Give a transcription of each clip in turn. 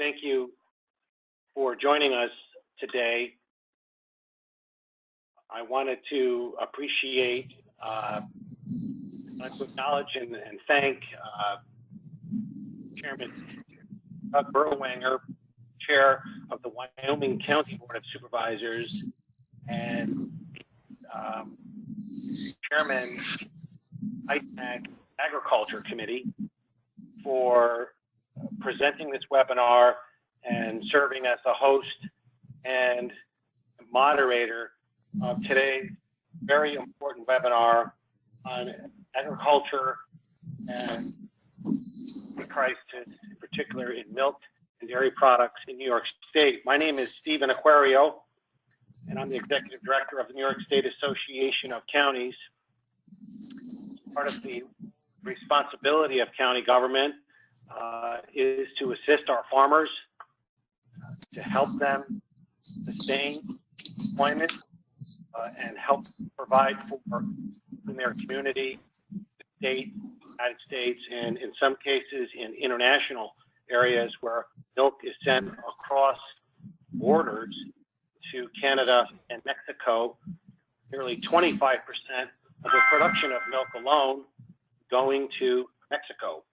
Thank you for joining us today. I wanted to appreciate, to acknowledge and thank Chairman Doug Berwanger, Chair of the Wyoming County Board of Supervisors, and Chairman NYSAC Agriculture Committee for presenting this webinar and serving as the host and moderator of today's very important webinar on agriculture and the crisis, in particular in milk and dairy products in New York State. My name is Stephen Aquario, and I'm the Executive Director of the New York State Association of Counties. Part of the responsibility of county government is to assist our farmers, to help them sustain employment and help provide for their community, the state, United States, and in some cases in international areas where milk is sent across borders to Canada and Mexico. Nearly 25% of the production of milk alone going to Mexico.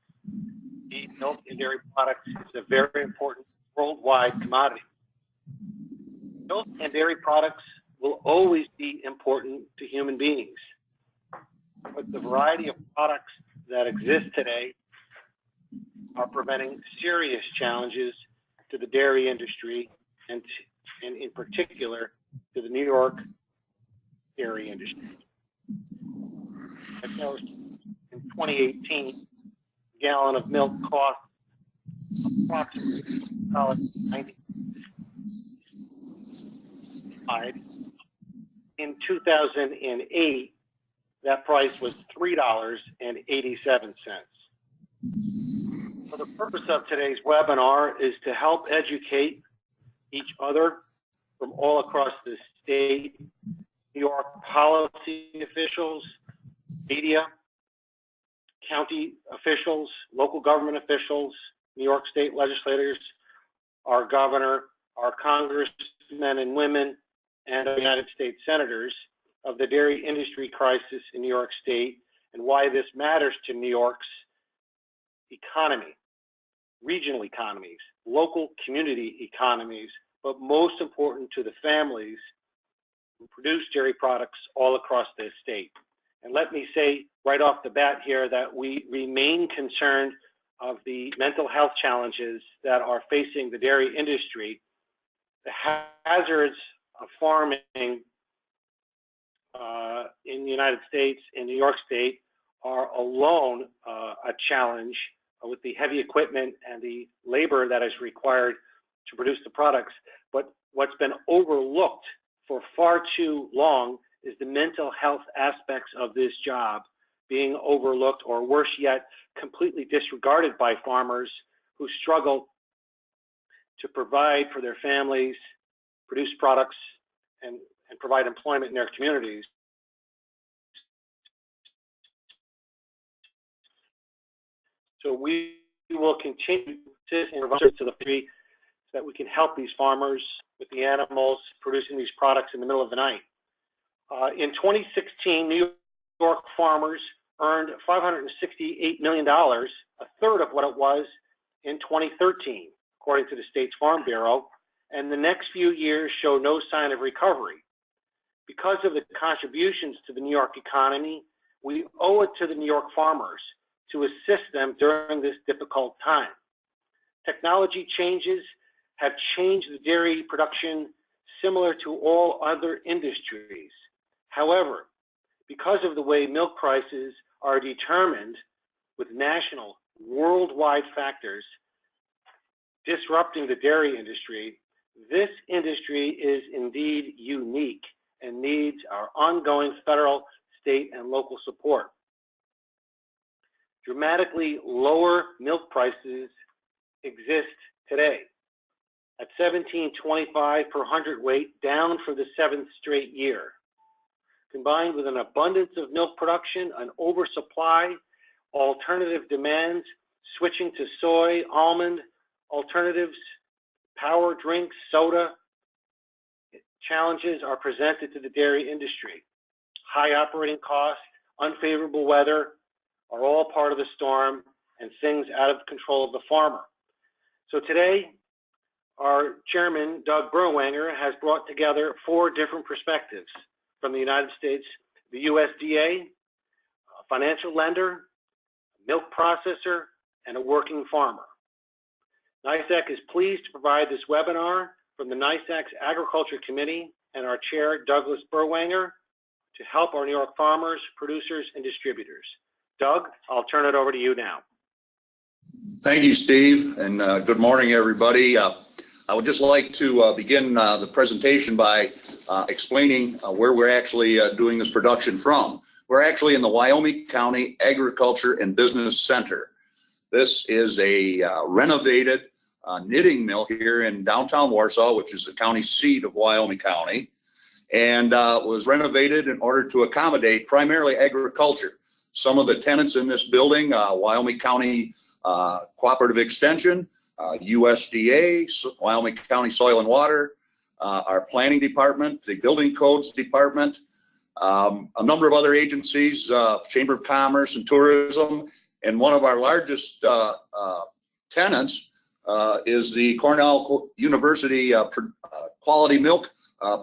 The milk and dairy products is a very important worldwide commodity. Milk and dairy products will always be important to human beings, but the variety of products that exist today are presenting serious challenges to the dairy industry and in particular to the New York dairy industry. In 2018, a gallon of milk cost approximately $90. In 2008, that price was $3.87. So the purpose of today's webinar is to help educate each other from all across the state, New York policy officials, media, county officials, local government officials, New York State legislators, our governor, our congressmen and women, and our United States senators of the dairy industry crisis in New York State and why this matters to New York's economy, regional economies, local community economies, but most important to the families who produce dairy products all across the state. And let me say right off the bat here that we remain concerned of the mental health challenges that are facing the dairy industry. The hazards of farming in the United States, in New York State, are alone a challenge with the heavy equipment and the labor that is required to produce the products. But what's been overlooked for far too long is the mental health aspects of this job being overlooked, or worse yet, completely disregarded by farmers who struggle to provide for their families, produce products, and provide employment in their communities. So we will continue to the free so that we can help these farmers with the animals producing these products in the middle of the night. In 2016, New York farmers earned $568 million, a third of what it was in 2013, according to the state's Farm Bureau, and the next few years show no sign of recovery. Because of the contributions to the New York economy, we owe it to the New York farmers to assist them during this difficult time. Technology changes have changed the dairy production similar to all other industries. However, because of the way milk prices are determined with national, worldwide factors disrupting the dairy industry, this industry is indeed unique and needs our ongoing federal, state, and local support. Dramatically lower milk prices exist today at $17.25 per hundredweight, down for the 7th straight year. Combined with an abundance of milk production, an oversupply, alternative demands, switching to soy, almond alternatives, power, drinks, soda challenges are presented to the dairy industry. High operating costs, unfavorable weather are all part of the storm and things out of control of the farmer. So today, our chairman, Doug Berwanger, has brought together 4 different perspectives from the United States, the USDA, a financial lender, a milk processor, and a working farmer. NYSAC is pleased to provide this webinar from the NYSAC's Agriculture Committee and our chair, Douglas Berwanger, to help our New York farmers, producers, and distributors. Doug, I'll turn it over to you now. Thank you, Steve, and good morning, everybody. I would just like to begin the presentation by explaining where we're actually doing this production from. We're actually in the Wyoming County Agriculture and Business Center. This is a renovated knitting mill here in downtown Warsaw, which is the county seat of Wyoming County, and was renovated in order to accommodate primarily agriculture. Some of the tenants in this building, Wyoming County Cooperative Extension, USDA, Wyoming County Soil and Water, our planning department, the building codes department, a number of other agencies, Chamber of Commerce and Tourism, and one of our largest tenants is the Cornell University Quality Milk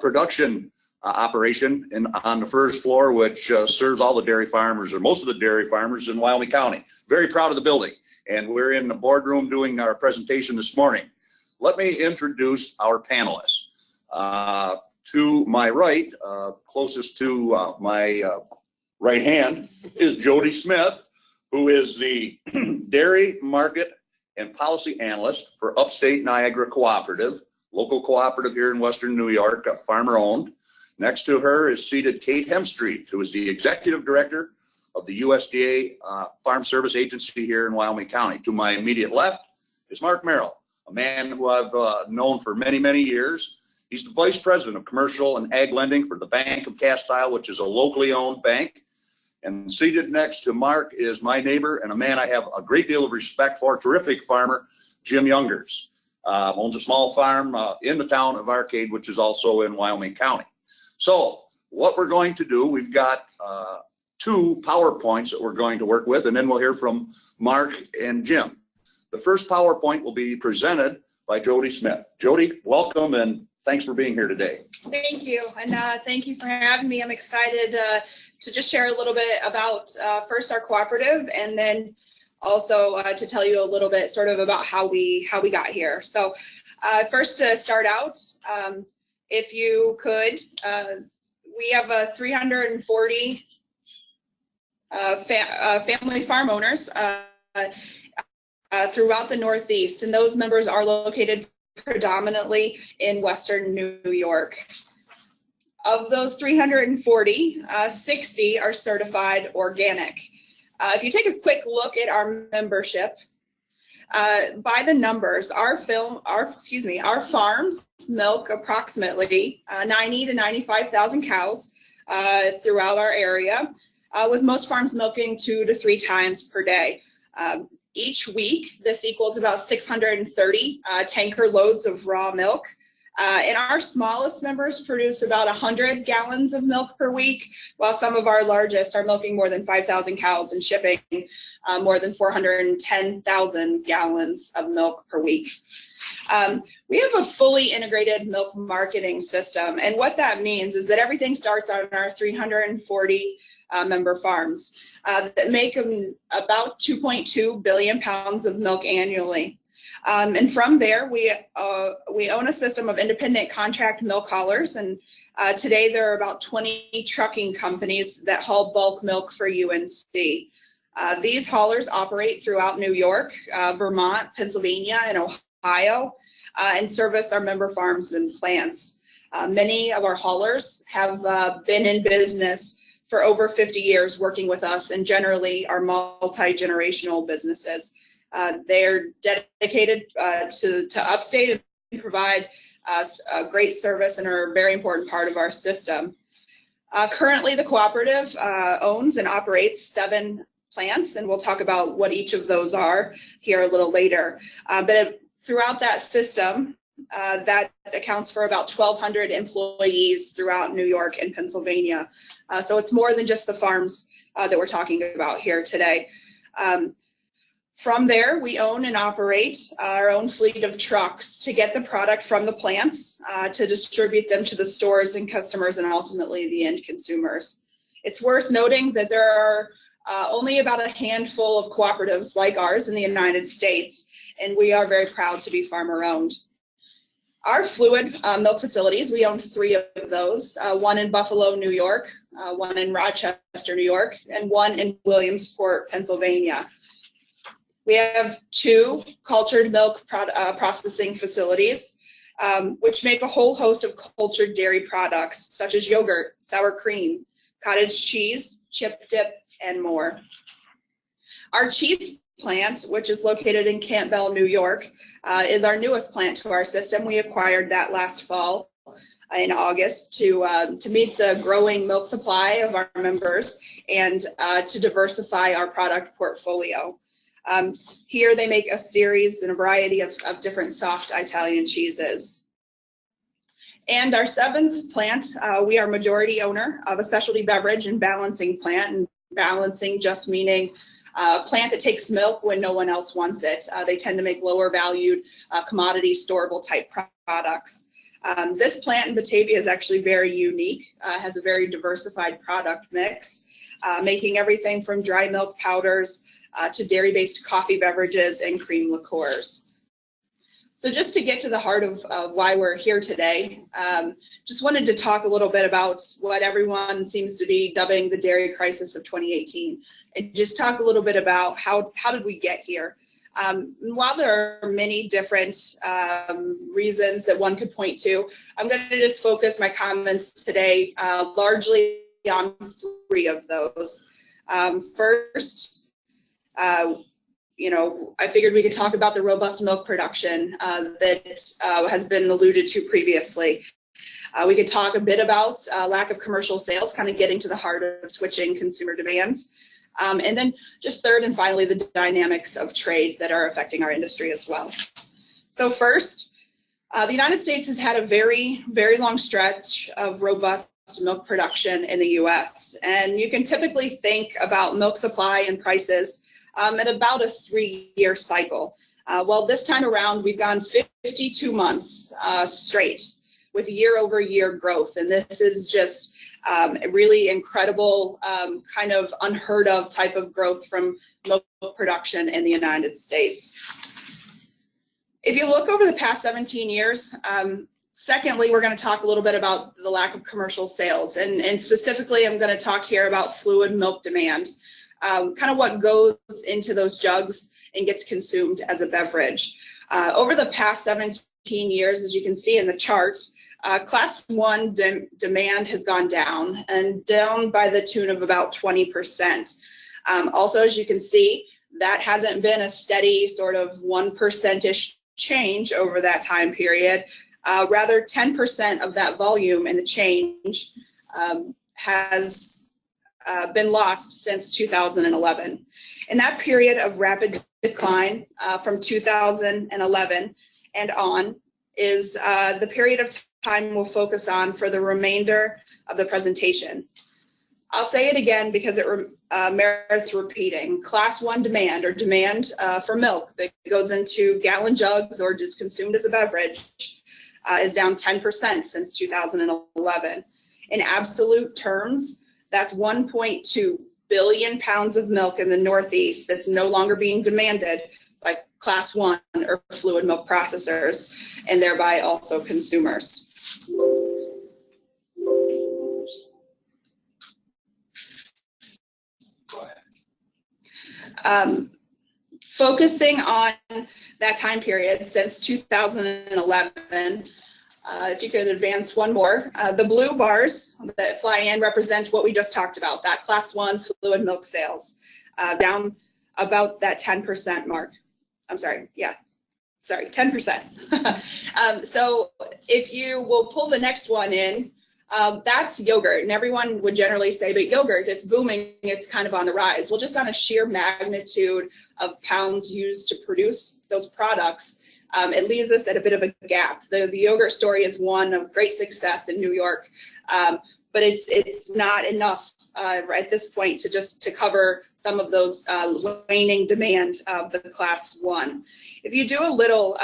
Production operation on the first floor, which serves all the dairy farmers, or most of the dairy farmers in Wyoming County. Very proud of the building. And we're in the boardroom doing our presentation this morning. Let me introduce our panelists. To my right, closest to my right hand, is Jodi Smith, who is the Dairy Market and Policy Analyst for Upstate Niagara Cooperative, local cooperative here in Western New York, farmer-owned. Next to her is seated Kate Hemstreet, who is the Executive Director of the USDA Farm Service Agency here in Wyoming County. To my immediate left is Mark Merrill, a man who I've known for many, many years. He's the Vice President of Commercial and Ag Lending for the Bank of Castile, which is a locally owned bank. And seated next to Mark is my neighbor and a man I have a great deal of respect for, terrific farmer, Jim Youngers. Owns a small farm in the town of Arcade, which is also in Wyoming County. So what we're going to do, we've got 2 PowerPoints that we're going to work with, and then we'll hear from Mark and Jim. The first PowerPoint will be presented by Jodi Smith. Jodi, welcome, and thanks for being here today. Thank you, and thank you for having me. I'm excited to just share a little bit about first our cooperative, and then also to tell you a little bit sort of about how we got here. So first, to start out, if you could, we have 340 family farm owners throughout the Northeast, and those members are located predominantly in Western New York. Of those 340, 60 are certified organic. If you take a quick look at our membership, by the numbers, our farms milk approximately 90 to 95,000 cows throughout our area, with most farms milking 2 to 3 times per day. Each week, this equals about 630 tanker loads of raw milk. And our smallest members produce about 100 gallons of milk per week, while some of our largest are milking more than 5,000 cows and shipping more than 410,000 gallons of milk per week. We have a fully integrated milk marketing system, and what that means is that everything starts on our 340 member farms that make about 2.2 billion pounds of milk annually. And from there, we own a system of independent contract milk haulers, and today there are about 20 trucking companies that haul bulk milk for UNC. These haulers operate throughout New York, Vermont, Pennsylvania, and Ohio, and service our member farms and plants. Many of our haulers have been in business for over 50 years working with us, and generally are multi-generational businesses. They're dedicated to Upstate and provide a great service and are a very important part of our system. Currently, the cooperative owns and operates 7 plants, and we'll talk about what each of those are here a little later. But throughout that system, that accounts for about 1,200 employees throughout New York and Pennsylvania. So it's more than just the farms that we're talking about here today. From there, we own and operate our own fleet of trucks to get the product from the plants to distribute them to the stores and customers and ultimately the end consumers. It's worth noting that there are only about a handful of cooperatives like ours in the United States, and we are very proud to be farmer-owned. Our fluid milk facilities, we own 3 of those, one in Buffalo, New York, one in Rochester, New York, and one in Williamsport, Pennsylvania. We have 2 cultured milk processing facilities, which make a whole host of cultured dairy products, such as yogurt, sour cream, cottage cheese, chip dip, and more. Our cheese plant, which is located in Campbell, New York, is our newest plant to our system. We acquired that last fall in August to meet the growing milk supply of our members and to diversify our product portfolio. Here they make a series and a variety of different soft Italian cheeses. And our 7th plant, we are majority owner of a specialty beverage and balancing plant, and balancing just meaning a plant that takes milk when no one else wants it. They tend to make lower valued commodity storable type products. This plant in Batavia is actually very unique, has a very diversified product mix, making everything from dry milk powders to dairy-based coffee beverages and cream liqueurs. So just to get to the heart of why we're here today, just wanted to talk a little bit about what everyone seems to be dubbing the dairy crisis of 2018, and just talk a little bit about how did we get here. While there are many different reasons that one could point to, I'm going to just focus my comments today largely on 3 of those. First, I figured we could talk about the robust milk production that has been alluded to previously. We could talk a bit about lack of commercial sales, kind of getting to the heart of switching consumer demands. And then just third and finally, the dynamics of trade that are affecting our industry as well. So first, the United States has had a very, very long stretch of robust milk production in the US. And you can typically think about milk supply and prices at about a 3-year cycle. Well, this time around, we've gone 52 months straight with year-over-year growth. And this is just a really incredible, kind of unheard of type of growth from milk production in the United States. If you look over the past 17 years, secondly, we're going to talk a little bit about the lack of commercial sales. And specifically, I'm going to talk here about fluid milk demand. Kind of what goes into those jugs and gets consumed as a beverage. Over the past 17 years, as you can see in the chart, Class 1 demand has gone down, and down by the tune of about 20%. Also, as you can see, that hasn't been a steady sort of 1%-ish change over that time period. Rather, 10% of that volume and the change has been lost since 2011. In that period of rapid decline from 2011 and on is the period of time we'll focus on for the remainder of the presentation. I'll say it again because it merits repeating. Class 1 demand, or demand for milk that goes into gallon jugs or just consumed as a beverage, is down 10% since 2011. In absolute terms, that's 1.2 billion pounds of milk in the Northeast that's no longer being demanded by Class 1 or fluid milk processors, and thereby also consumers. Focusing on that time period since 2011, if you could advance one more, the blue bars that fly in represent what we just talked about, that Class 1 fluid milk sales, down about that 10% mark. I'm sorry, yeah, sorry, 10%. So if you will pull the next one in, that's yogurt, and everyone would generally say, but yogurt, it's booming, it's kind of on the rise. Well, just on a sheer magnitude of pounds used to produce those products, it leaves us at a bit of a gap. The yogurt story is one of great success in New York, but it's not enough at this point to cover some of those waning demand of the class 1. If you do a little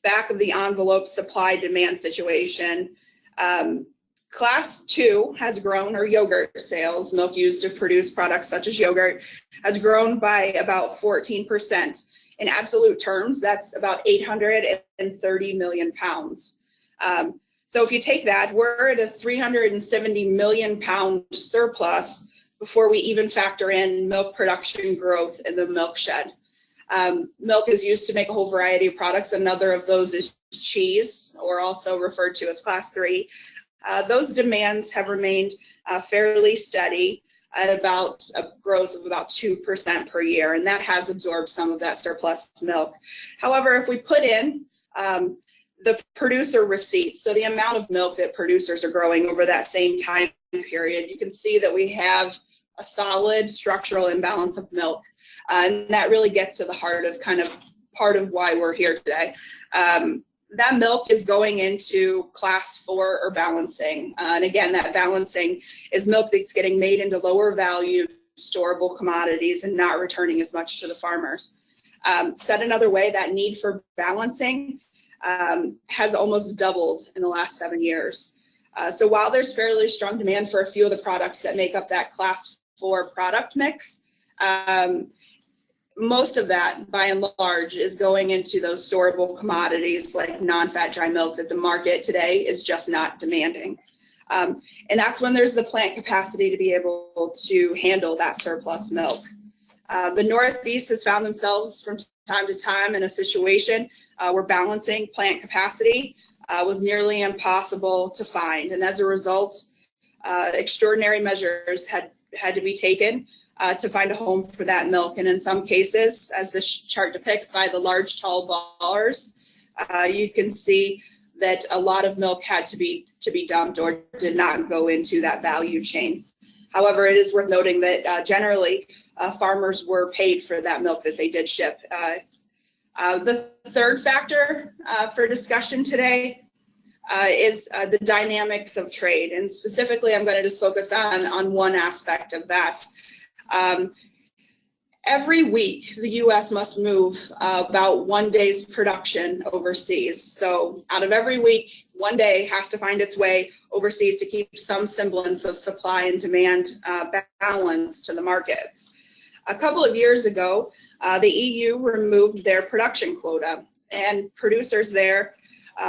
back of the envelope supply demand situation, class 2 has grown, or yogurt sales, milk used to produce products such as yogurt, has grown by about 14%. In absolute terms, that's about 830 million pounds. So if you take that, we're at a 370 million pound surplus before we even factor in milk production growth in the milk shed. Milk is used to make a whole variety of products. Another of those is cheese, or also referred to as class 3. Those demands have remained fairly steady at about a growth of about 2% per year, and that has absorbed some of that surplus milk. However, if we put in the producer receipts, so the amount of milk that producers are growing over that same time period, you can see that we have a solid structural imbalance of milk. And that really gets to the heart of kind of part of why we're here today. That milk is going into class 4 or balancing. And again, that balancing is milk that's getting made into lower value storable commodities and not returning as much to the farmers. Said another way, that need for balancing has almost doubled in the last 7 years. So while there's fairly strong demand for a few of the products that make up that class 4 product mix, most of that, by and large, is going into those storable commodities like non-fat dry milk that the market today is just not demanding. And that's when there's the plant capacity to be able to handle that surplus milk. The Northeast has found themselves from time to time in a situation where balancing plant capacity was nearly impossible to find. And as a result, extraordinary measures had to be taken to find a home for that milk. And in some cases, as this chart depicts by the large tall bars, you can see that a lot of milk had to be dumped or did not go into that value chain. However, it is worth noting that generally farmers were paid for that milk that they did ship. The third factor for discussion today is the dynamics of trade. And specifically, I'm going to just focus on one aspect of that. Every week, the U.S. must move about 1 day's production overseas. So out of every week, 1 day has to find its way overseas to keep some semblance of supply and demand balance to the markets. A couple of years ago, the EU removed their production quota, and producers there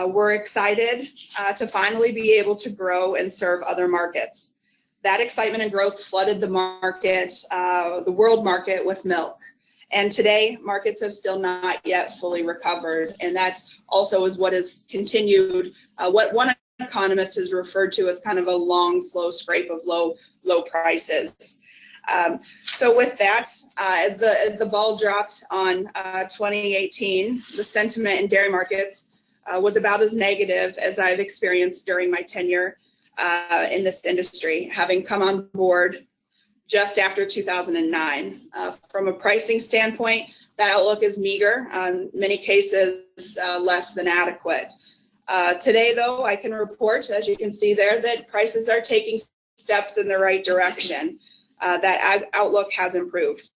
were excited to finally be able to grow and serve other markets. That excitement and growth flooded the market, the world market, with milk. And today, markets have still not yet fully recovered. And that also is what has continued, what one economist has referred to as kind of a long, slow scrape of low prices. So with that, as the ball dropped on 2018, the sentiment in dairy markets was about as negative as I've experienced during my tenure in this industry, having come on board just after 2009. From a pricing standpoint, that outlook is meager, in many cases less than adequate. Today, though, I can report, as you can see there, that prices are taking steps in the right direction. That outlook has improved.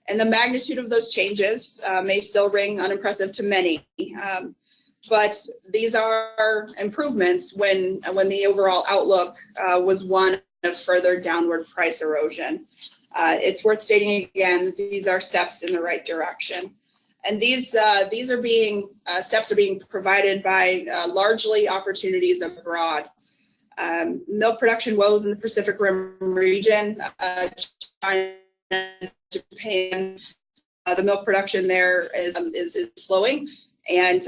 And the magnitude of those changes may still ring unimpressive to many. But these are improvements when the overall outlook was one of further downward price erosion. It's worth stating again that these are steps in the right direction. And these are being steps are being provided by largely opportunities abroad. Milk production woes in the Pacific Rim region, China, Japan, the milk production there is slowing. And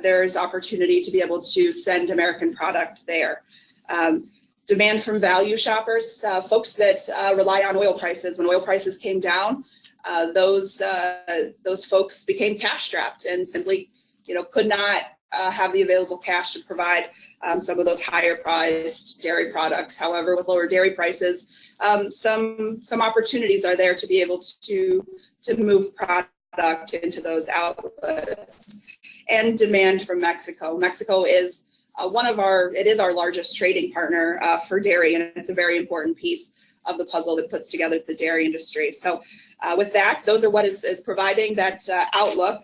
there's opportunity to be able to send American product there. Demand from value shoppers, folks that rely on oil prices. When oil prices came down, those folks became cash strapped and simply, could not have the available cash to provide some of those higher priced dairy products. However, with lower dairy prices, some opportunities are there to be able to move product into those outlets. and demand from Mexico. Mexico is it is our largest trading partner for dairy, and it's a very important piece of the puzzle that puts together the dairy industry. So with that, those are what is providing that outlook.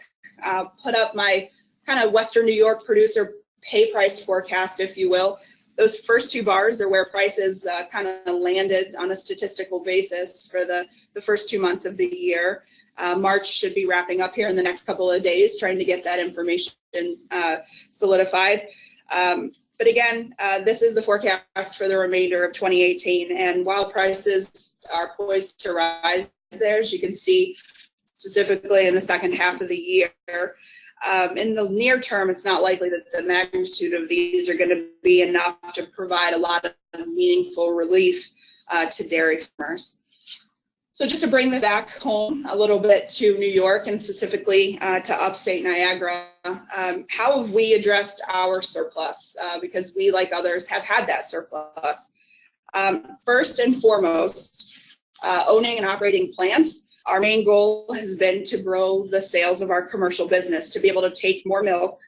Put up my kind of Western New York producer pay price forecast, if you will. Those first two bars are where prices kind of landed on a statistical basis for the first 2 months of the year. March should be wrapping up here in the next couple of days, trying to get that information solidified. But again, this is the forecast for the remainder of 2018. And while prices are poised to rise there, as you can see, specifically in the second half of the year, in the near term, it's not likely that the magnitude of these are going to be enough to provide a lot of meaningful relief to dairy farmers. So just to bring this back home a little bit to New York and specifically to upstate Niagara, how have we addressed our surplus? Because we, like others, have had that surplus. First and foremost, owning and operating plants. Our main goal has been to grow the sales of our commercial business, to be able to take more milk,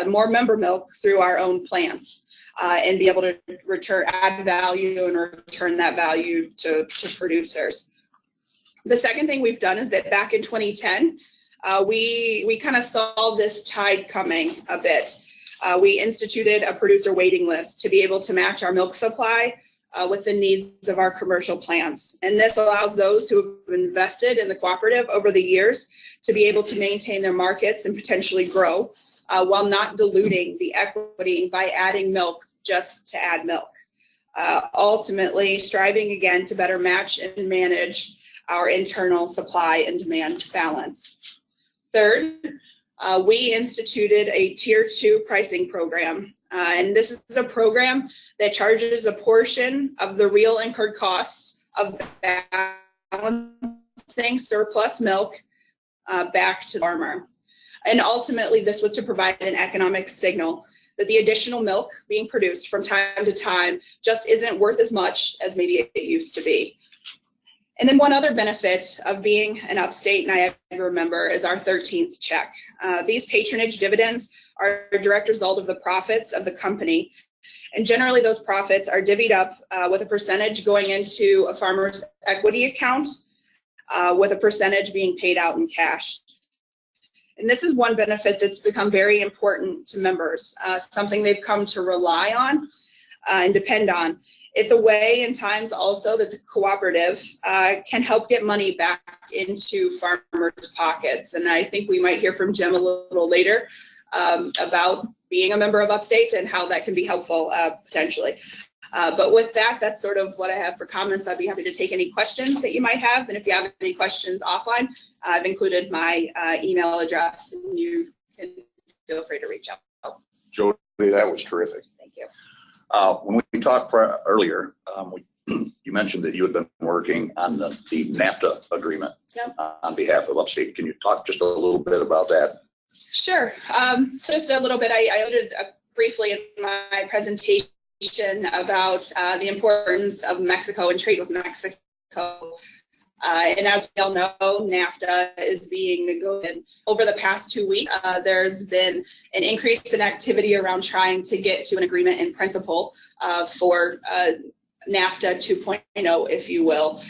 more member milk through our own plants, and be able to add value and return that value to producers. The second thing we've done is that back in 2010, we kind of saw this tide coming a bit. We instituted a producer waiting list to be able to match our milk supply with the needs of our commercial plants. And this allows those who have invested in the cooperative over the years to be able to maintain their markets and potentially grow while not diluting the equity by adding milk just to add milk. Ultimately, striving again to better match and manage our internal supply and demand balance. Third, we instituted a Tier 2 pricing program. And this is a program that charges a portion of the real incurred costs of balancing surplus milk back to the farmer. And ultimately, this was to provide an economic signal that the additional milk being produced from time to time just isn't worth as much as maybe it used to be. And then one other benefit of being an Upstate Niagara member is our 13th check. These patronage dividends are a direct result of the profits of the company. And generally those profits are divvied up with a percentage going into a farmer's equity account with a percentage being paid out in cash. And this is one benefit that's become very important to members, something they've come to rely on and depend on. It's a way in times also that the cooperative can help get money back into farmers' pockets. And I think we might hear from Jim a little later about being a member of Upstate and how that can be helpful potentially. But with that, that's sort of what I have for comments. I'd be happy to take any questions that you might have. And if you have any questions offline, I've included my email address, and you can feel free to reach out. Jodi, that was terrific. Thank you. When we talked earlier, you mentioned that you had been working on the NAFTA agreement. Yep. On behalf of Upstate. Can you talk just a little bit about that? Sure. So just a little bit, I alluded briefly in my presentation about the importance of Mexico and trade with Mexico. And as we all know, NAFTA is being negotiated. Over the past 2 weeks, there's been an increase in activity around trying to get to an agreement in principle for NAFTA 2.0, if you will.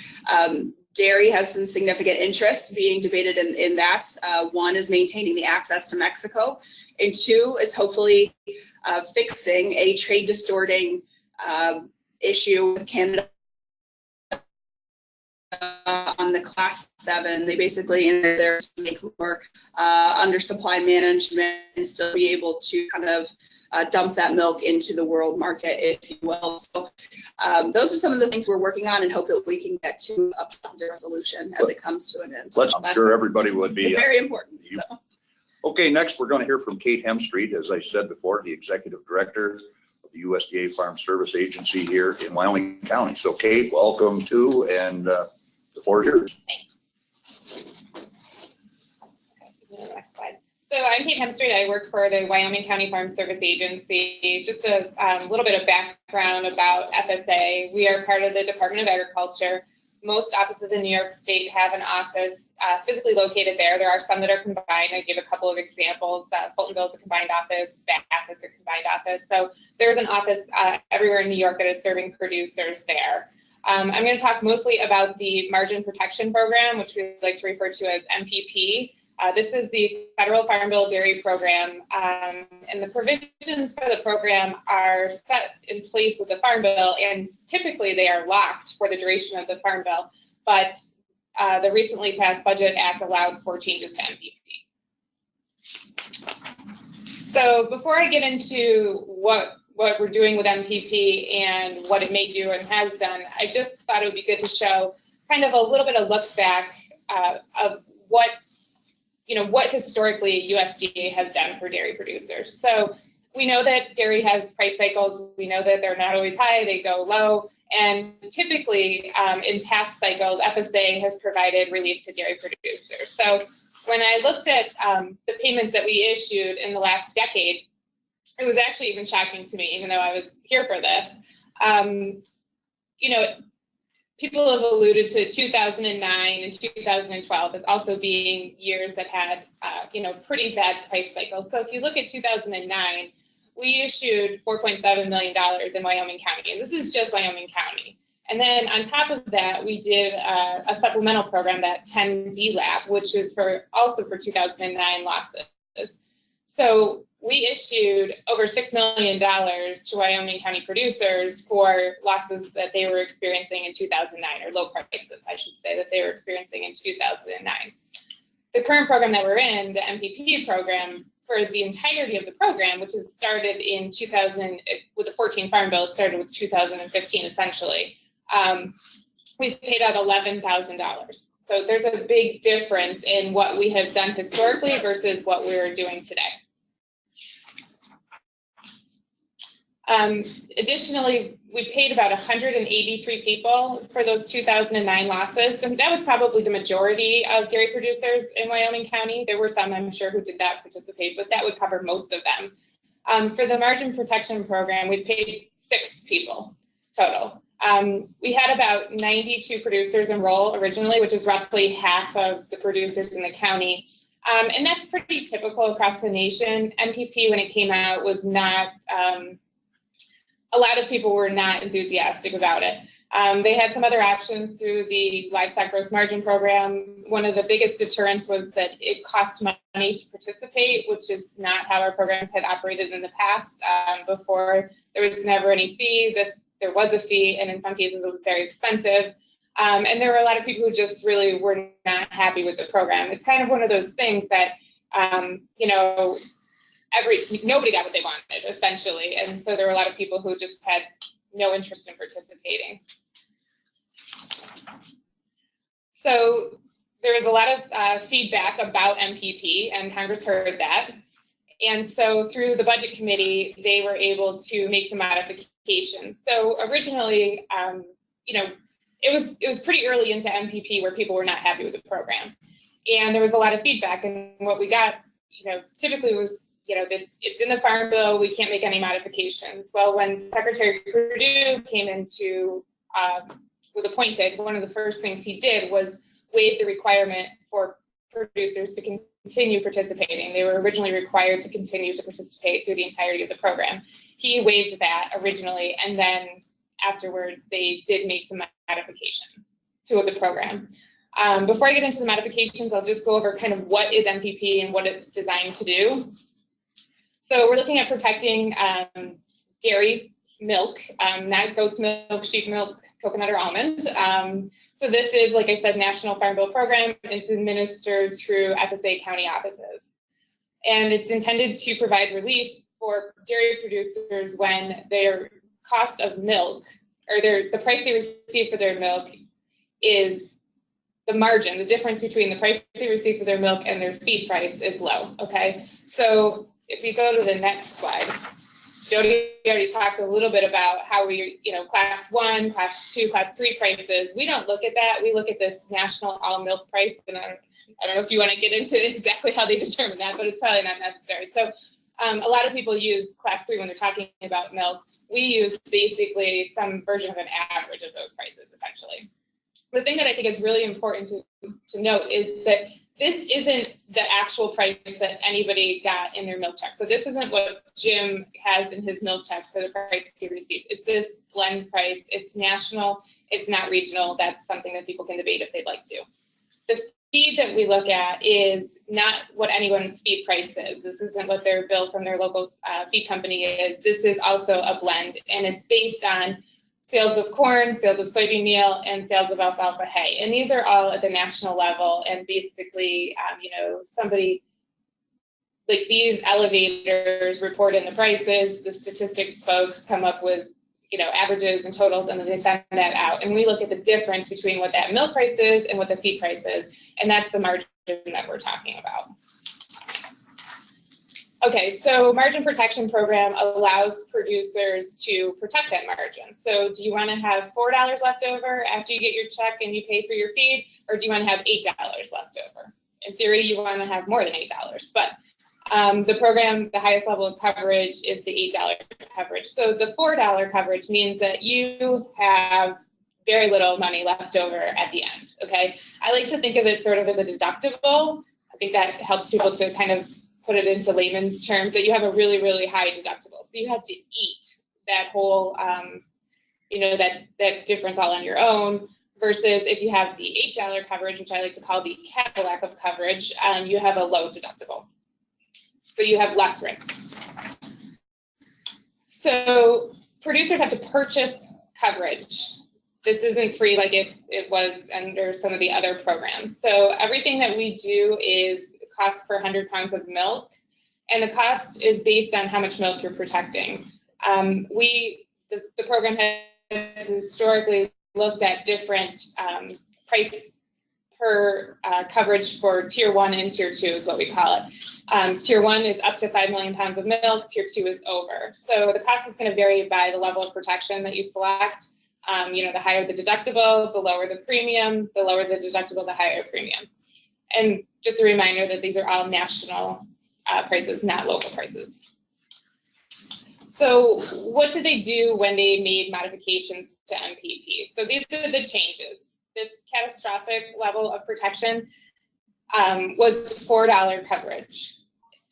Dairy has some significant interest being debated in that. One is maintaining the access to Mexico, and two is hopefully fixing a trade distorting issue with Canada on the Class 7. They basically in there to make more undersupply management and still be able to kind of dump that milk into the world market, if you will. So those are some of the things we're working on and hope that we can get to a positive resolution as it comes to an end. I'm sure everybody would be. Very important. So. Okay, next we're going to hear from Kate Hemstreet, as I said before, the Executive Director of the USDA Farm Service Agency here in Wyoming County. So Kate, welcome to, and the floor is yours. Thanks. Okay, next slide. So I'm Kate Hemstreet. I work for the Wyoming County Farm Service Agency. Just a little bit of background about FSA. We are part of the Department of Agriculture. most offices in New York State have an office physically located there. There are some that are combined. I give a couple of examples. Fultonville is a combined office. Bath is a combined office. So there's an office everywhere in New York that is serving producers there. I'm going to talk mostly about the Margin Protection Program, which we like to refer to as MPP. This is the Federal Farm Bill Dairy Program, and the provisions for the program are set in place with the Farm Bill, and typically they are locked for the duration of the Farm Bill, but the recently passed Budget Act allowed for changes to MPP. So before I get into what we're doing with MPP and what it may do and has done, I just thought it would be good to show kind of a little bit of look back of what historically USDA has done for dairy producers. So we know that dairy has price cycles. We know that they're not always high, they go low. And typically in past cycles, FSA has provided relief to dairy producers. So when I looked at the payments that we issued in the last decade, it was actually even shocking to me, even though I was here for this. People have alluded to 2009 and 2012 as also being years that had, pretty bad price cycles. So if you look at 2009, we issued $4.7 million in Wyoming County, and this is just Wyoming County. And then on top of that, we did a supplemental program, that 10D Lab, which is also for 2009 losses. So we issued over $6 million to Wyoming County producers for losses that they were experiencing in 2009, or low prices, I should say, that they were experiencing in 2009. The current program that we're in, the MPP program, for the entirety of the program, which is started in 2000, with the 14 Farm Bill, it started with 2015 essentially, we've paid out $11,000. So there's a big difference in what we have done historically versus what we're doing today. Additionally, we paid about 183 people for those 2009 losses, and that was probably the majority of dairy producers in Wyoming County. There were some, I'm sure, who did not participate, but that would cover most of them. For the Margin Protection Program, we paid 6 people total. We had about 92 producers enroll originally, which is roughly half of the producers in the county. And that's pretty typical across the nation. MPP, when it came out, was not, a lot of people were not enthusiastic about it. They had some other options through the Livestock Gross Margin Program. One of the biggest deterrents was that it cost money to participate, which is not how our programs had operated in the past. Before, there was never any fee. There was a fee, and in some cases it was very expensive. And there were a lot of people who just really were not happy with the program. It's kind of one of those things that, nobody got what they wanted, essentially. And so there were a lot of people who just had no interest in participating. So there was a lot of feedback about MPP, and Congress heard that. And so through the Budget Committee, they were able to make some modifications. So originally, it was pretty early into MPP where people were not happy with the program. And there was a lot of feedback, and what we got, typically was, it's in the Farm Bill, we can't make any modifications. Well, when Secretary Perdue was appointed, one of the first things he did was waive the requirement for producers to continue participating. They were originally required to continue to participate through the entirety of the program. He waived that originally, and then afterwards they did make some modifications to the program. Before I get into the modifications, I'll just go over kind of what is MPP and what it's designed to do. So we're looking at protecting dairy milk, not goat's milk, sheep milk, coconut, or almond. So this is, like I said, National Farm Bill program. It's administered through FSA county offices. And it's intended to provide relief for dairy producers when their cost of milk, or the price they receive for their milk, is the margin, the difference between the price they receive for their milk and their feed price is low, okay? So if you go to the next slide, Jodi already talked a little bit about how we, class 1, class 2, class 3 prices. We don't look at that. We look at this national all milk price, and I don't know if you want to get into exactly how they determine that, but it's probably not necessary. So a lot of people use class 3 when they're talking about milk. We use basically some version of an average of those prices, essentially. the thing that I think is really important to note is that this isn't the actual price that anybody got in their milk check. So this isn't what Jim has in his milk check for the price he received. It's this blend price. It's national. It's not regional. That's something that people can debate if they'd like to. The feed that we look at is not what anyone's feed price is. This isn't what their bill from their local feed company is. This is also a blend, and it's based on sales of corn, sales of soybean meal, and sales of alfalfa hay. And these are all at the national level. And basically, you know, somebody like these elevators report in the prices, the statistics folks come up with, you know, averages and totals, and then they send that out. And we look at the difference between what that milk price is and what the feed price is. And that's the margin that we're talking about. Okay, so margin protection program allows producers to protect that margin. So do you want to have $4 left over after you get your check and you pay for your feed, or do you want to have $8 left over? In theory, you want to have more than $8, but the program, the highest level of coverage is the $8 coverage. So the $4 coverage means that you have very little money left over at the end, okay? I like to think of it sort of as a deductible. I think that helps people to kind of put it into layman's terms, that you have a really, really high deductible. So you have to eat that whole, you know, that difference all on your own, versus if you have the $8 coverage, which I like to call the Cadillac of coverage, you have a low deductible. So you have less risk. So producers have to purchase coverage. This isn't free like it was under some of the other programs. So everything that we do is cost per 100 pounds of milk, and the cost is based on how much milk you're protecting. The program has historically looked at different price per coverage for tier 1 and tier 2 is what we call it. Tier 1 is up to 5 million pounds of milk, tier 2 is over. So the cost is going to vary by the level of protection that you select. You know, the higher the deductible, the lower the premium, the lower the deductible, the higher premium. And just a reminder that these are all national prices, not local prices. So what did they do when they made modifications to MPP? So these are the changes. This catastrophic level of protection was $4 coverage.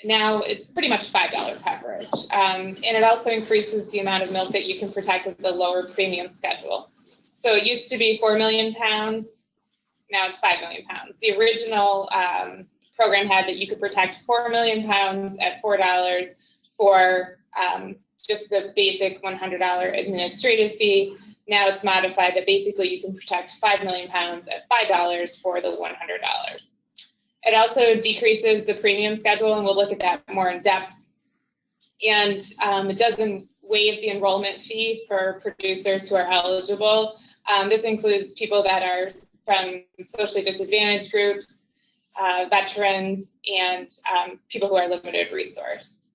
Now it's pretty much $5 coverage. And it also increases the amount of milk that you can protect with the lower premium schedule. So it used to be 4 million pounds. Now it's 5 million pounds. The original program had that you could protect 4 million pounds at $4 for just the basic $100 administrative fee. Now it's modified that basically you can protect 5 million pounds at $5 for the $100. It also decreases the premium schedule, and we'll look at that more in depth. And it doesn't waive the enrollment fee for producers who are eligible. This includes people that are from socially disadvantaged groups, veterans, and people who are limited resource.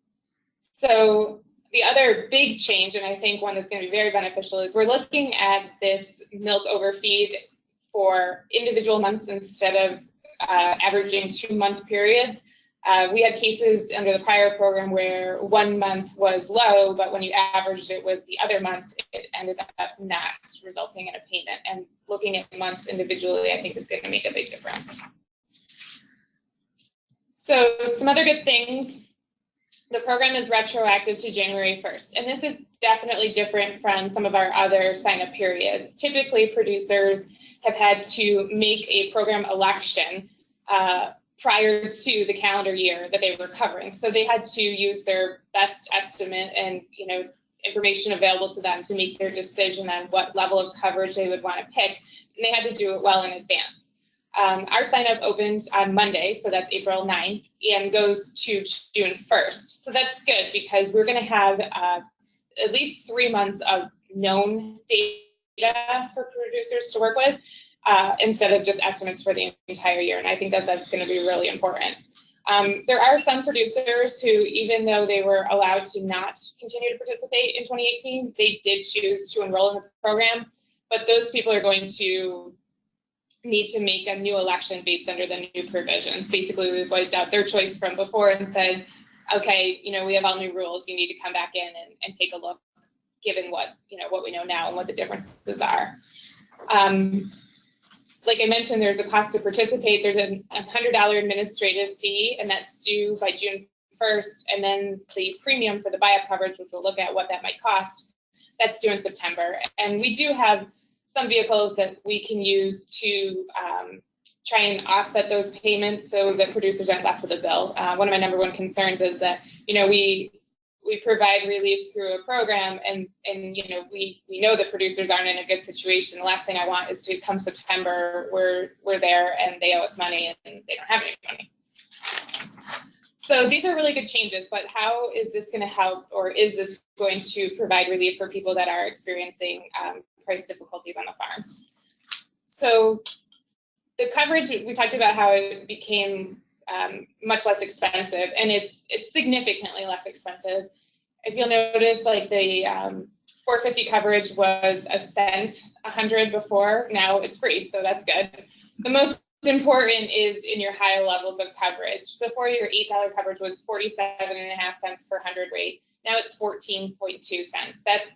So the other big change, and I think one that's going to be very beneficial, is we're looking at this milk overfeed for individual months instead of averaging 2-month periods. We had cases under the prior program where 1 month was low, but when you averaged it with the other month, it ended up not resulting in a payment. And looking at months individually, I think is going to make a big difference. So some other good things. The program is retroactive to January 1st, and this is definitely different from some of our other sign-up periods. Typically, producers have had to make a program election prior to the calendar year that they were covering. So they had to use their best estimate and, you know, information available to them to make their decision on what level of coverage they would want to pick, and they had to do it well in advance. Our sign-up opened on Monday, so that's April 9th, and goes to June 1st. So that's good because we're going to have at least 3 months of known data for producers to work with, instead of just estimates for the entire year. And I think that that's going to be really important. There are some producers who, even though they were allowed to not continue to participate in 2018, they did choose to enroll in the program. But those people are going to need to make a new election based under the new provisions. Basically, we've wiped out their choice from before and said, okay, you know, we have all new rules. You need to come back in and take a look, given what, you know, what we know now and what the differences are. like I mentioned, there's a cost to participate. There's a $100 administrative fee, and that's due by June 1st. And then the premium for the buy-up coverage, which we'll look at what that might cost, that's due in September. And we do have some vehicles that we can use to try and offset those payments so that producers aren't left with a bill. One of my number one concerns is that, we provide relief through a program, and we know that producers aren't in a good situation. The last thing I want is to come September, we're there and they owe us money and they don't have any money. So these are really good changes, but how is this going to help, or is this going to provide relief for people that are experiencing price difficulties on the farm? So the coverage, we talked about how it became much less expensive, and it's significantly less expensive. If you'll notice, like the 450 coverage was $0.01 before, now it's free, so that's good. The most important is in your high levels of coverage. Before, your $8 coverage was 47.5 cents per hundredweight. Now it's 14.2 cents. That's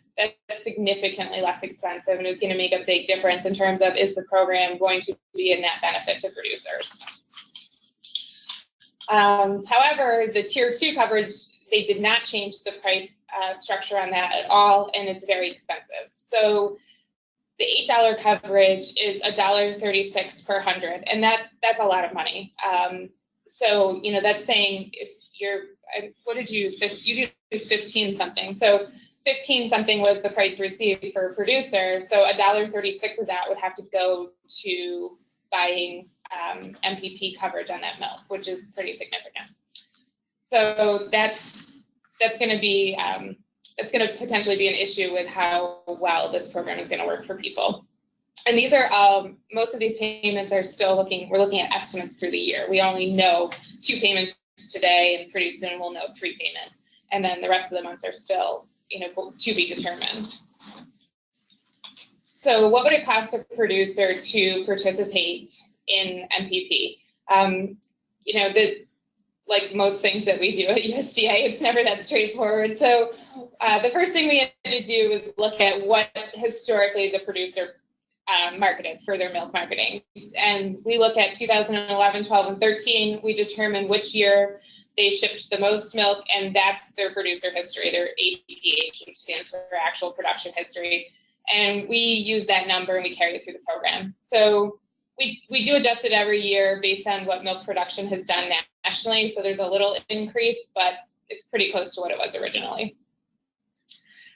significantly less expensive, and it's going to make a big difference in terms of, is the program going to be a net benefit to producers? However, the tier 2 coverage, they did not change the price structure on that at all, and it's very expensive. So the $8 coverage is $1.36 per hundred, and that's a lot of money. So that's saying if you're, what did you use? You used 15 something. So 15 something was the price received for a producer. So $1.36 of that would have to go to buying MPP coverage on that milk, which is pretty significant. So that's going to be potentially be an issue with how well this program is going to work for people. And these are most of these payments are still we're looking at estimates through the year. We only know 2 payments today, and pretty soon we'll know 3 payments, and then the rest of the months are still to be determined. So what would it cost a producer to participate in MPP? Like most things that we do at USDA, it's never that straightforward. So the first thing we had to do was look at what historically the producer marketed for their milk marketing. And we look at 2011, 12, and 13. We determine which year they shipped the most milk, and that's their producer history, their APH, which stands for actual production history. And we use that number and we carry it through the program. So we do adjust it every year based on what milk production has done nationally. So there's a little increase, but it's pretty close to what it was originally.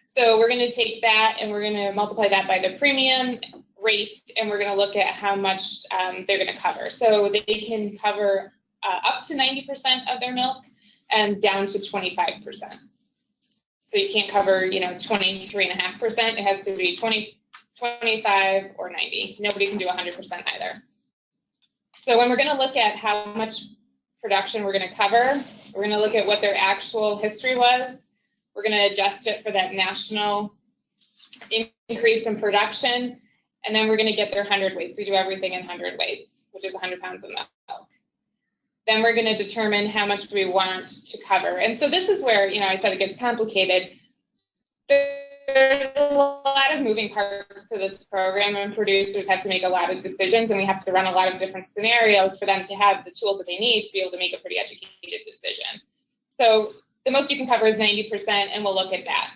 So we're going to take that and we're going to multiply that by the premium rate, and we're going to look at how much they're going to cover. So they can cover up to 90% of their milk and down to 25%. So you can't cover, 23.5%. It has to be 20, 25, or 90. Nobody can do 100% either. So when we're going to look at how much production we're going to cover, we're going to look at what their actual history was. We're going to adjust it for that national increase in production, and then we're going to get their hundredweights. We do everything in hundredweights, which is 100 pounds of milk. Then we're going to determine how much we want to cover. And so this is where, I said it gets complicated. There's a lot of moving parts to this program, and producers have to make a lot of decisions, and we have to run a lot of different scenarios for them to have the tools that they need to be able to make a pretty educated decision. So the most you can cover is 90%, and we'll look at that.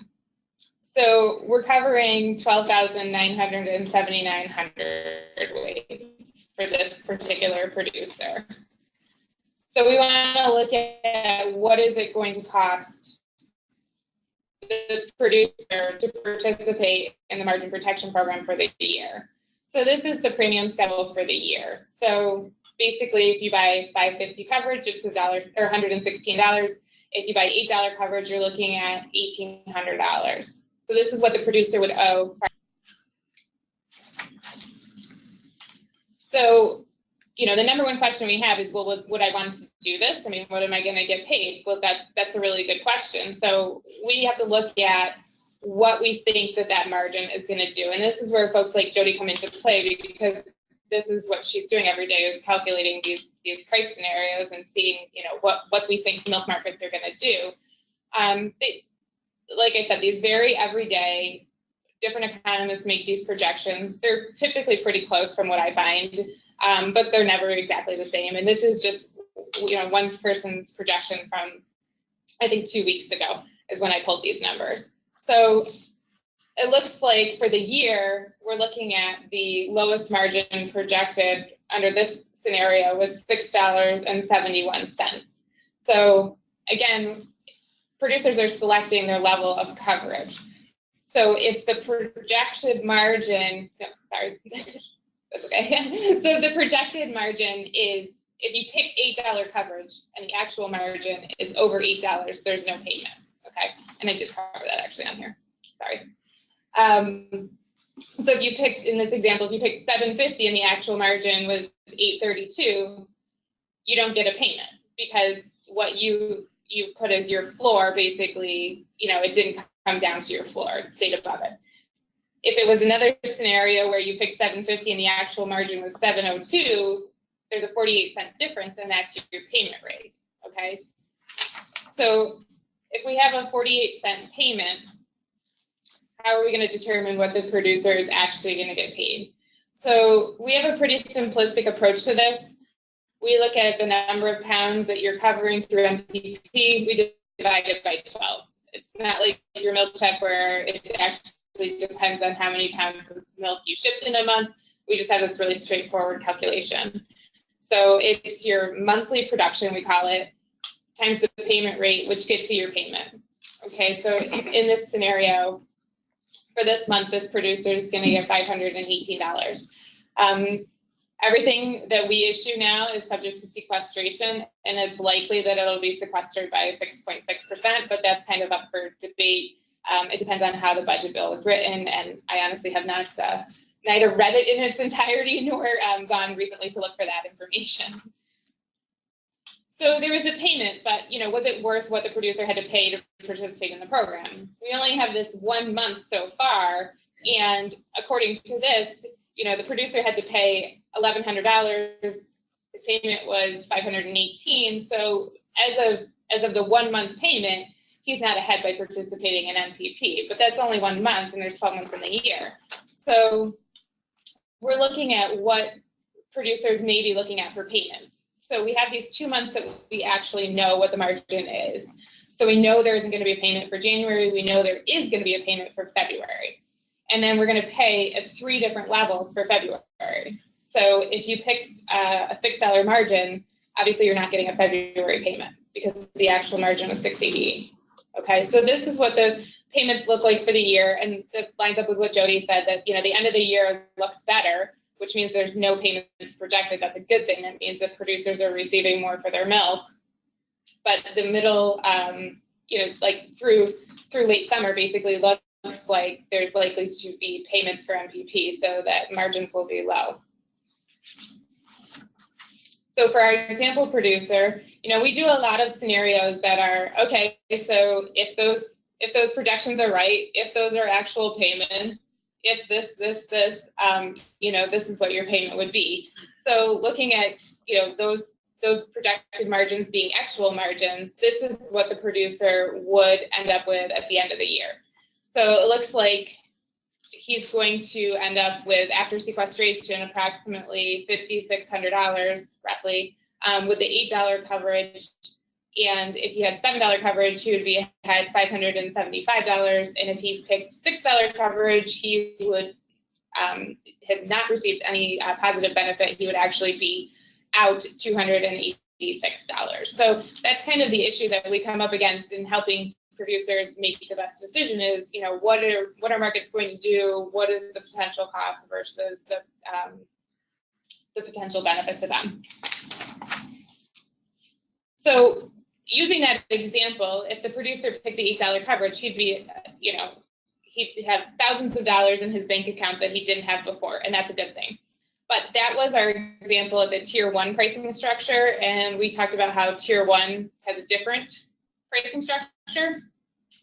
So we're covering 12,979 hundredweights for this particular producer. So we want to look at what is it going to cost this producer to participate in the margin protection program for the year. So this is the premium schedule for the year. So basically, if you buy 550 coverage, it's $1 or $116. If you buy $8 coverage, you're looking at $1,800. So this is what the producer would owe. So, the number one question we have is, well, would I want to do this? I mean, what am I going to get paid? Well, that's a really good question. So we have to look at what we think that margin is going to do. And this is where folks like Jodi come into play, because this is what she's doing every day, is calculating these price scenarios and seeing, what we think milk markets are going to do. Like I said, these vary every day. different economists make these projections. They're typically pretty close from what I find, but they're never exactly the same. And this is just, one person's projection from, I think, 2 weeks ago is when I pulled these numbers. So it looks like for the year, we're looking at the lowest margin projected under this scenario was $6.71. So again, producers are selecting their level of coverage. So if the projected margin, no, sorry, that's okay. So the projected margin is, if you pick $8 coverage and the actual margin is over $8, there's no payment, okay? And I did cover that actually on here, sorry. So if you picked, in this example, if you picked $7.50 and the actual margin was $8.32, you don't get a payment because what you put as your floor, basically, it didn't come down to your floor, it stayed above it. If it was another scenario where you picked $7.50 and the actual margin was $7.02, there's a 48-cent difference, and that's your payment rate, okay? So if we have a 48-cent payment, how are we going to determine what the producer is actually going to get paid? So we have a pretty simplistic approach to this. We look at the number of pounds that you're covering through MPP. We divide it by 12. It's not like your milk check where it actually depends on how many pounds of milk you shipped in a month. We just have this really straightforward calculation. So it's your monthly production, we call it, times the payment rate, which gets you your payment. Okay, so in this scenario, for this month, this producer is going to get $518. Everything that we issue now is subject to sequestration, and it's likely that it'll be sequestered by 6.6%, but that's kind of up for debate. It depends on how the budget bill was written, and I honestly have not neither read it in its entirety nor gone recently to look for that information. So there was a payment, but was it worth what the producer had to pay to participate in the program? We only have this 1 month so far, and according to this, the producer had to pay $1,100. His payment was $518. So as of the 1 month payment, he's not ahead by participating in MPP. But that's only 1 month, and there's 12 months in the year. So we're looking at what producers may be looking at for payments. So we have these 2 months that we actually know what the margin is. So we know there isn't going to be a payment for January. We know there is going to be a payment for February. And then we're going to pay at 3 different levels for February. So if you picked a $6 margin, obviously you're not getting a February payment because the actual margin was $6.88. Okay, so this is what the payments look like for the year, and that lines up with what Jodi said, that the end of the year looks better, which means there's no payments projected. That's a good thing. That means that producers are receiving more for their milk. But the middle, like through late summer, basically looks like there's likely to be payments for MPP, so that margins will be low. So for our example producer, we do a lot of scenarios that are, okay, so if those projections are right, if those are actual payments, if this, this is what your payment would be. So looking at, those projected margins being actual margins, this is what the producer would end up with at the end of the year. So it looks like he's going to end up with, after sequestration, approximately $5,600 roughly, with the $8 coverage. And if he had $7 coverage, he would had $575. And if he picked $6 coverage, he would have not received any positive benefit. He would actually be out $286. So that's kind of the issue that we come up against in helping producers make the best decision is, what are markets going to do? What is the potential cost versus the potential benefit to them? So using that example, if the producer picked the $8 coverage, he'd be, he'd have thousands of dollars in his bank account that he didn't have before, and that's a good thing. But that was our example of the Tier 1 pricing structure, and we talked about how Tier 1 has a different pricing structure,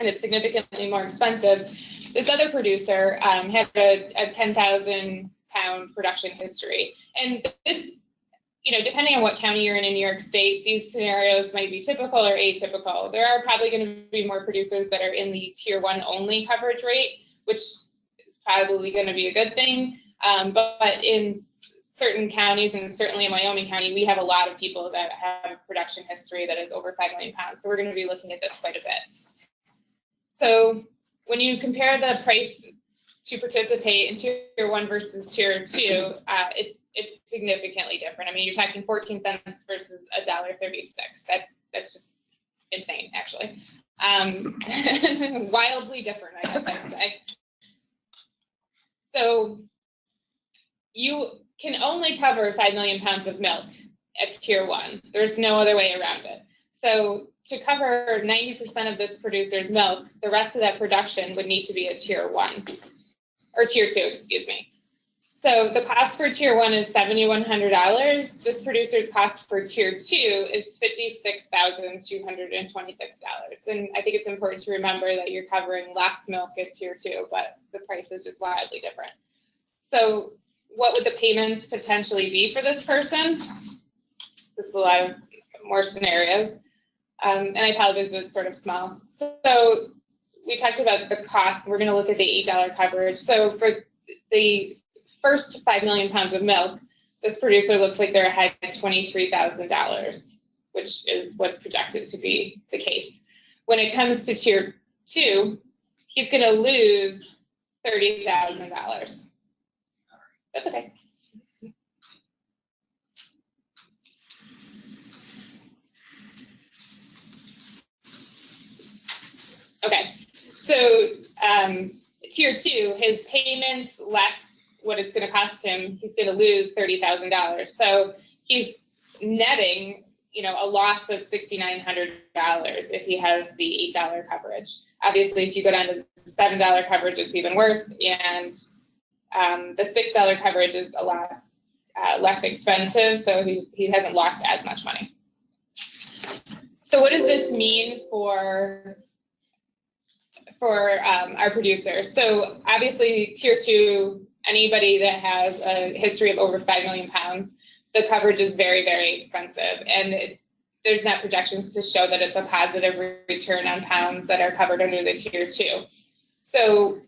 and it's significantly more expensive. This other producer had a 10,000 pound production history, and this, depending on what county you're in New York State, these scenarios might be typical or atypical. There are probably going to be more producers that are in the Tier 1 only coverage rate, which probably going to be a good thing. But in certain counties, and certainly in Wyoming County, we have a lot of people that have a production history that is over 5 million pounds. So we're going to be looking at this quite a bit. So when you compare the price to participate in Tier 1 versus Tier 2, it's significantly different. I mean, you're talking 14 cents versus $1.36. That's just insane, actually. Wildly different, I guess I would say. So you can only cover 5 million pounds of milk at Tier 1. There's no other way around it. So to cover 90% of this producer's milk, the rest of that production would need to be at Tier 1, or Tier 2, excuse me. So the cost for Tier 1 is $7,100. This producer's cost for Tier 2 is $56,226. And I think it's important to remember that you're covering less milk at Tier 2, but the price is just wildly different. So what would the payments potentially be for this person? This is a lot of more scenarios. And I apologize that it's sort of small. So we talked about the cost. We're going to look at the $8 coverage. So for the first 5 million pounds of milk, this producer looks like they're ahead at $23,000, which is what's projected to be the case. When it comes to Tier 2, he's going to lose $30,000. That's okay. Okay, so Tier 2, his payments less what it's going to cost him, he's going to lose $30,000. So he's netting, a loss of $6,900 if he has the $8 coverage. Obviously, if you go down to the $7 coverage, it's even worse, and the $6 coverage is a lot less expensive, so he hasn't lost as much money. So what does this mean for our producers? So obviously Tier 2, anybody that has a history of over 5 million pounds, the coverage is very, very expensive, and there's not projections to show that it's a positive return on pounds that are covered under the Tier 2. So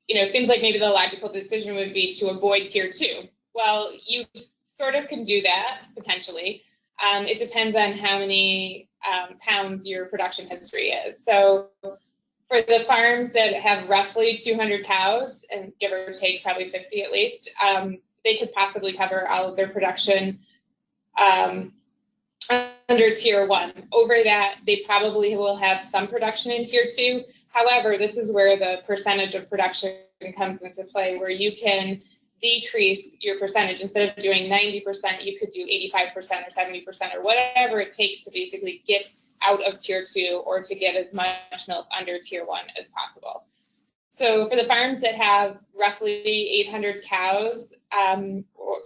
it seems like maybe the logical decision would be to avoid Tier 2. Well, you sort of can do that, potentially. It depends on how many pounds your production history is. So for the farms that have roughly 200 cows, and give or take probably 50 at least, they could possibly cover all of their production under Tier 1. Over that, they probably will have some production in Tier 2. However, this is where the percentage of production comes into play, where you can decrease your percentage. Instead of doing 90%, you could do 85% or 70% or whatever it takes to basically get out of Tier 2 or to get as much milk under Tier 1 as possible. So for the farms that have roughly 800 cows,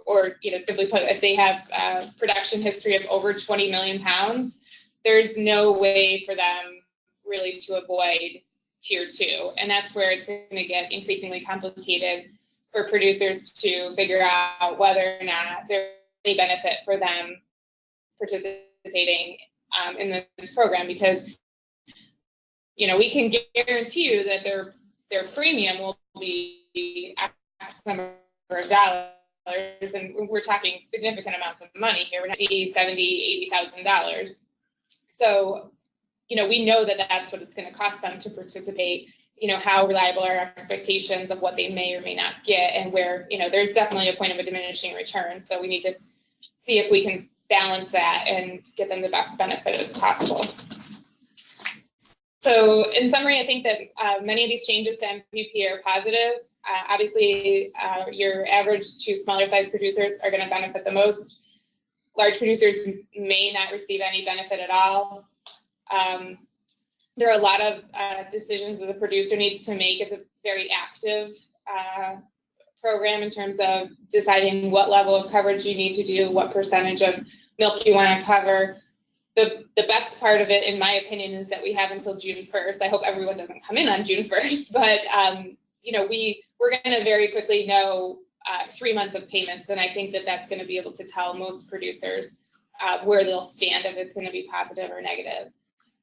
or simply put, if they have a production history of over 20 million pounds, there's no way for them really to avoid Tier 2. And that's where it's going to get increasingly complicated for producers to figure out whether or not there's any benefit for them participating in this program, because we can guarantee you that their premium will be X number of dollars, and we're talking significant amounts of money here. We're not $70,000, $80,000. So we know that that's what it's going to cost them to participate. How reliable are our expectations of what they may or may not get, and where there's definitely a point of a diminishing return. So we need to see if we can balance that and get them the best benefit as possible. So in summary, I think that many of these changes to MPP are positive. Obviously, your average to smaller size producers are going to benefit the most. Large producers may not receive any benefit at all. There are a lot of decisions that the producer needs to make. It's a very active program in terms of deciding what level of coverage you need to do, what percentage of milk you want to cover. The best part of it, in my opinion, is that we have until June 1st. I hope everyone doesn't come in on June 1st, but we're going to very quickly know 3 months of payments, and I think that that's going to be able to tell most producers where they'll stand, if it's going to be positive or negative.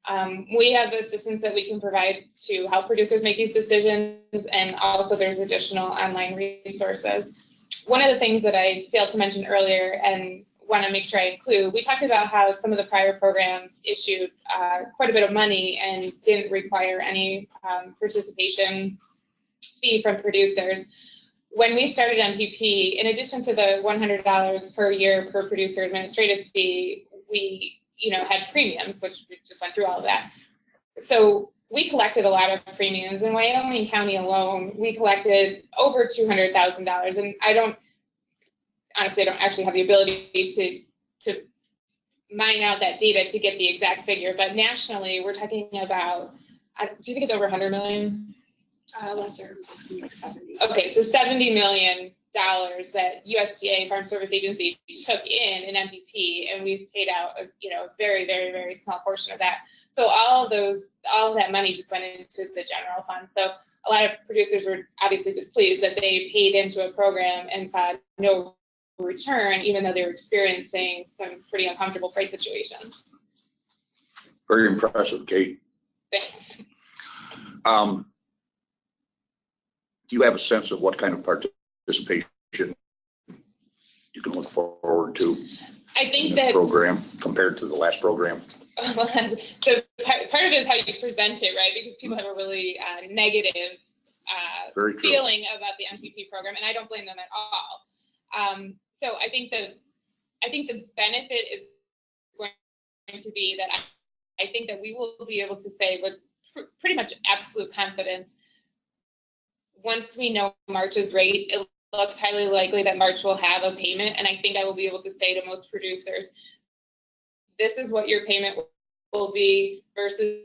We have assistance that we can provide to help producers make these decisions, and also there's additional online resources. One of the things that I failed to mention earlier and want to make sure I include, we talked about how some of the prior programs issued quite a bit of money and didn't require any participation fee from producers. When we started MPP, in addition to the $100 per year per producer administrative fee, we had premiums, which we just went through all of that. So we collected a lot of premiums. In Wyoming County alone, we collected over $200,000, and I don't actually have the ability to mine out that data to get the exact figure, but nationally, we're talking about, do you think it's over 100 million? Lesser, like 70. Okay, so $70 million that USDA Farm Service Agency took in MPP, and we've paid out a very, very, very small portion of that. So all of that money just went into the general fund. So a lot of producers were obviously displeased that they paid into a program and saw no return, even though they were experiencing some pretty uncomfortable price situations. Very impressive, Kate. Thanks. Do you have a sense of what kind of participation you can look forward to I think in this that program compared to the last program? So part of it is how you present it, right? Because people have a really negative feeling about the MPP program, and I don't blame them at all. So I think the benefit is going to be that I think that we will be able to say with pretty much absolute confidence, once we know March's rate, it looks highly likely that March will have a payment, and I think I will be able to say to most producers, this is what your payment will be versus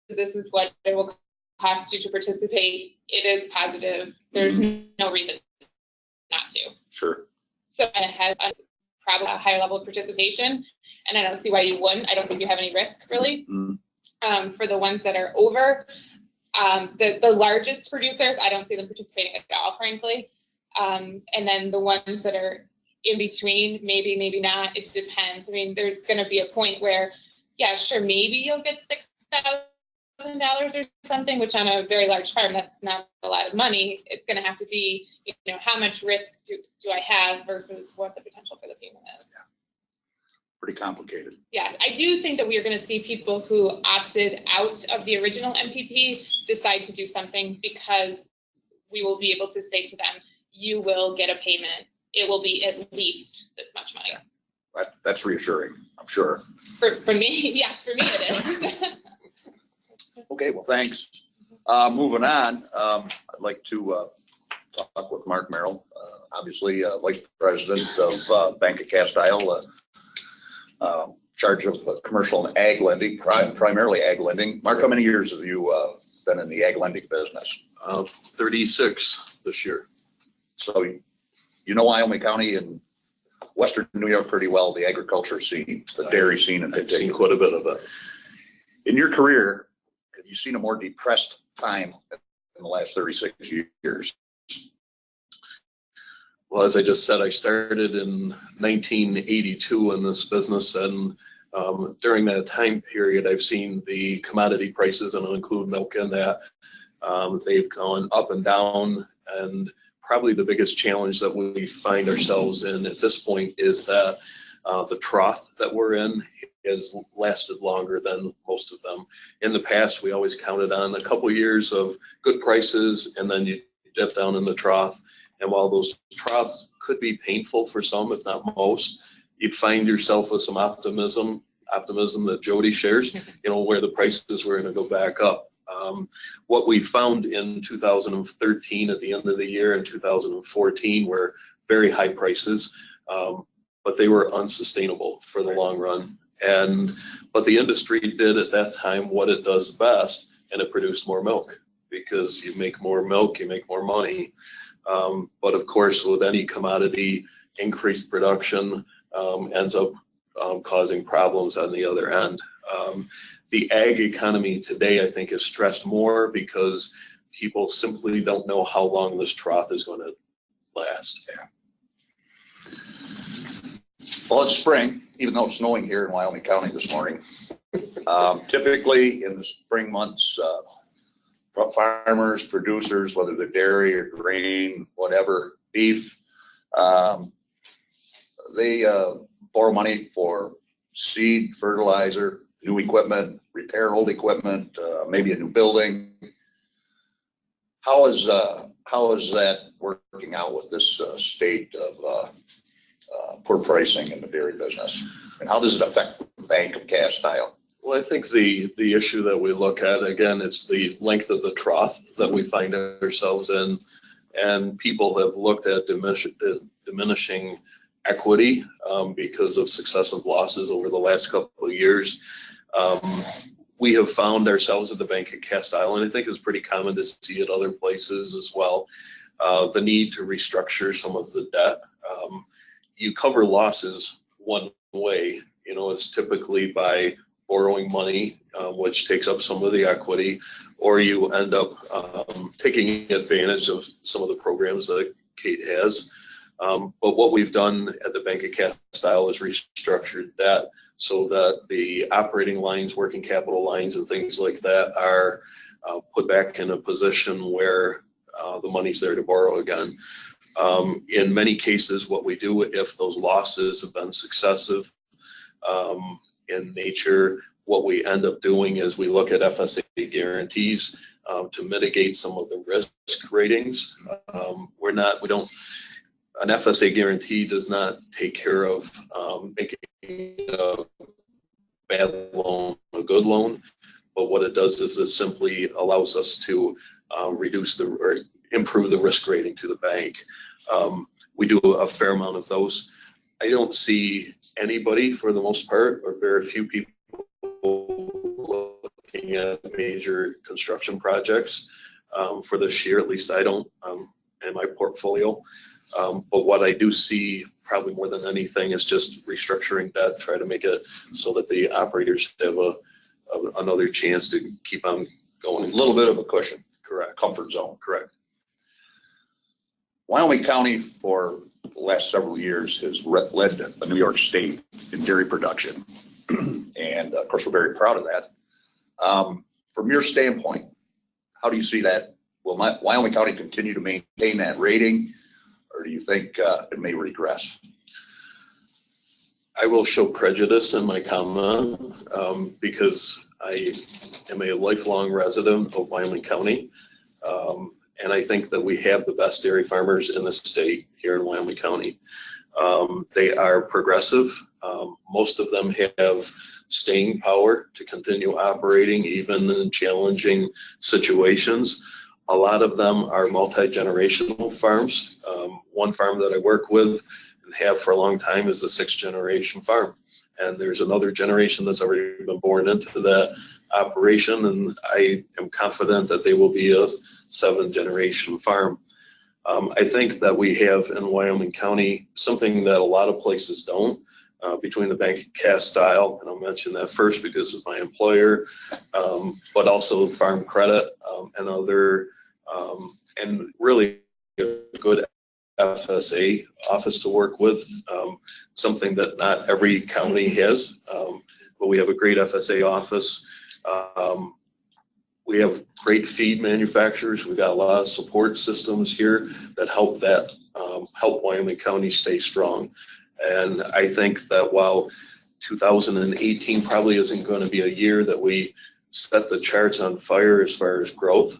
this is what it will cost you to participate. It is positive. There's no reason not to. Sure. So it has probably a higher level of participation, and I don't see why you wouldn't. I don't think you have any risk really. For the ones that are over, the largest producers, I don't see them participating at all, frankly. And then the ones that are in between, maybe not. It depends. I mean, there's going to be a point where, yeah, sure, maybe you'll get $6,000 or something, which on a very large farm, that's not a lot of money. It's going to have to be, how much risk do I have versus what the potential for the payment is. Yeah. Pretty complicated. Yeah, I do think that we are going to see people who opted out of the original MPP decide to do something because we will be able to say to them, you will get a payment. It will be at least this much money. Yeah. That's reassuring, I'm sure. For me, yes, for me it is. Okay, well, thanks. Moving on, I'd like to talk with Mark Merrill, obviously Vice President of Bank of Cast Isle, charge of commercial and ag lending, primarily ag lending. Mark, how many years have you been in the ag lending business? 36 this year. So you know Wyoming County and Western New York pretty well, the agriculture scene, the dairy scene in particular. I've seen quite a bit of it. In your career, have you seen a more depressed time in the last 36 years? Well, as I just said, I started in 1982 in this business, and during that time period, I've seen the commodity prices, and I'll include milk in that. They've gone up and down, and probably the biggest challenge that we find ourselves in at this point is that the trough that we're in has lasted longer than most of them. In the past, we always counted on a couple years of good prices, and then you dip down in the trough. And while those troughs could be painful for some, if not most, you'd find yourself with some optimism that Jodi shares, where the prices were going to go back up. What we found in 2013 at the end of the year and 2014 were very high prices, but they were unsustainable for the long run. But the industry did at that time what it does best, and it produced more milk, because you make more milk, you make more money. But of course, with any commodity, increased production ends up causing problems on the other end. The ag economy today, I think, is stressed more because people simply don't know how long this trough is going to last. Yeah. Well, it's spring, even though it's snowing here in Wyoming County this morning. Typically in the spring months, farmers, producers, whether they're dairy or grain, whatever, beef, they borrow money for seed, fertilizer, new equipment, repair old equipment, maybe a new building. How is that working out with this state of poor pricing in the dairy business? And how does it affect the Bank of Castile? Well, I think the issue that we look at, again, it's the length of the trough that we find ourselves in. And people have looked at diminishing equity because of successive losses over the last couple of years. We have found ourselves at the Bank of Castile, and I think it's pretty common to see it other places as well, the need to restructure some of the debt. You cover losses one way, you know, it's typically by borrowing money, which takes up some of the equity, or you end up taking advantage of some of the programs that Kate has. But what we've done at the Bank of Castile is restructured that so that the operating lines, working capital lines, and things like that are put back in a position where the money's there to borrow again. In many cases, what we do, if those losses have been successive in nature, what we end up doing is we look at FSA guarantees to mitigate some of the risk ratings. An FSA guarantee does not take care of making a bad loan a good loan, but what it does is it simply allows us to improve the risk rating to the bank. We do a fair amount of those. I don't see anybody, for the most part, or very few people looking at major construction projects for this year. At least I don't in my portfolio. But what I do see probably more than anything is just restructuring debt, try to make it so that the operators have another chance to keep on going. A little bit of a cushion. Correct. Comfort zone. Correct. Wyoming County for the last several years has led the New York State in dairy production. And of course, we're very proud of that. From your standpoint, how do you see that? Will Wyoming County continue to maintain that rating, or do you think it may regress? I will show prejudice in my comment because I am a lifelong resident of Wyoming County. And I think that we have the best dairy farmers in the state here in Wyoming County. They are progressive. Most of them have staying power to continue operating even in challenging situations. A lot of them are multi-generational farms. One farm that I work with and have for a long time is a 6th generation farm. And there's another generation that's already been born into that operation. And I am confident that they will be a 7th generation farm. I think that we have in Wyoming County something that a lot of places don't, between the Bank of Castile, and I'll mention that first because it's my employer, but also Farm Credit and other, and really a good FSA office to work with, something that not every county has, but we have a great FSA office. We have great feed manufacturers. We've got a lot of support systems here that help Wyoming County stay strong. And I think that while 2018 probably isn't going to be a year that we set the charts on fire as far as growth,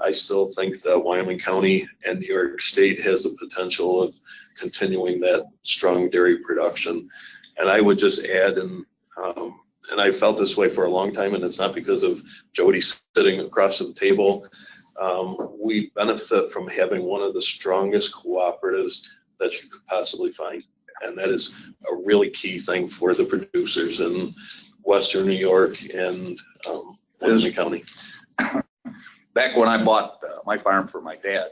I still think that Wyoming County and New York State has the potential of continuing that strong dairy production. And I would just add, and I felt this way for a long time, and it's not because of Jodi sitting across the table. We benefit from having one of the strongest cooperatives that you could possibly find. And that is a really key thing for the producers in Western New York and Wyoming County. Back when I bought my farm for my dad,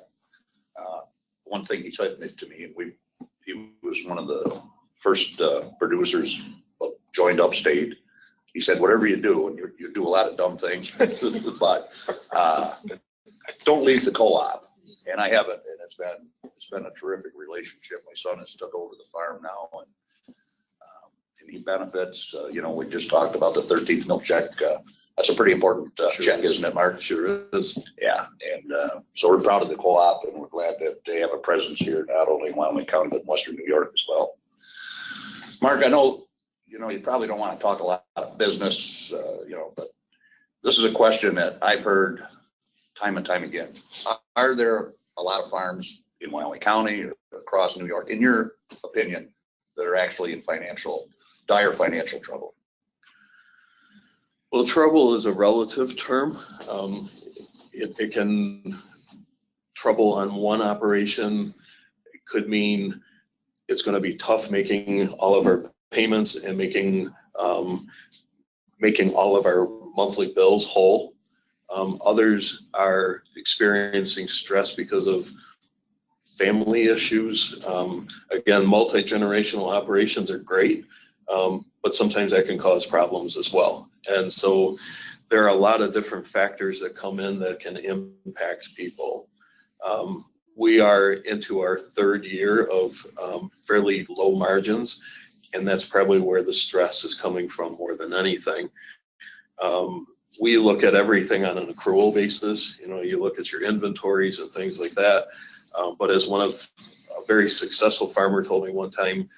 one thing he said to me, and he was one of the first producers, joined Upstate. He said, whatever you do, and you do a lot of dumb things, but don't leave the co-op. And I haven't, and it's been a terrific relationship. My son has took over the farm now, and any benefits. You know, we just talked about the 13th milk check. That's a pretty important check, isn't it, Mark? Sure is. Yeah, and so we're proud of the co-op, and we're glad that they have a presence here, not only in Wyoming County, but in Western New York as well. Mark, I know, you know, you probably don't want to talk a lot of business, you know, but this is a question that I've heard time and time again. Are there a lot of farms in Wyoming County or across New York, in your opinion, that are actually in dire financial trouble? Well, trouble is a relative term. It can, trouble on one operation, it could mean it's going to be tough making all of our payments and making all of our monthly bills whole. Others are experiencing stress because of family issues. Again, multi-generational operations are great, but sometimes that can cause problems as well. And so there are a lot of different factors that come in that can impact people. We are into our third year of fairly low margins, and that's probably where the stress is coming from more than anything. We look at everything on an accrual basis. You know, you look at your inventories and things like that. But as a very successful farmer told me one time,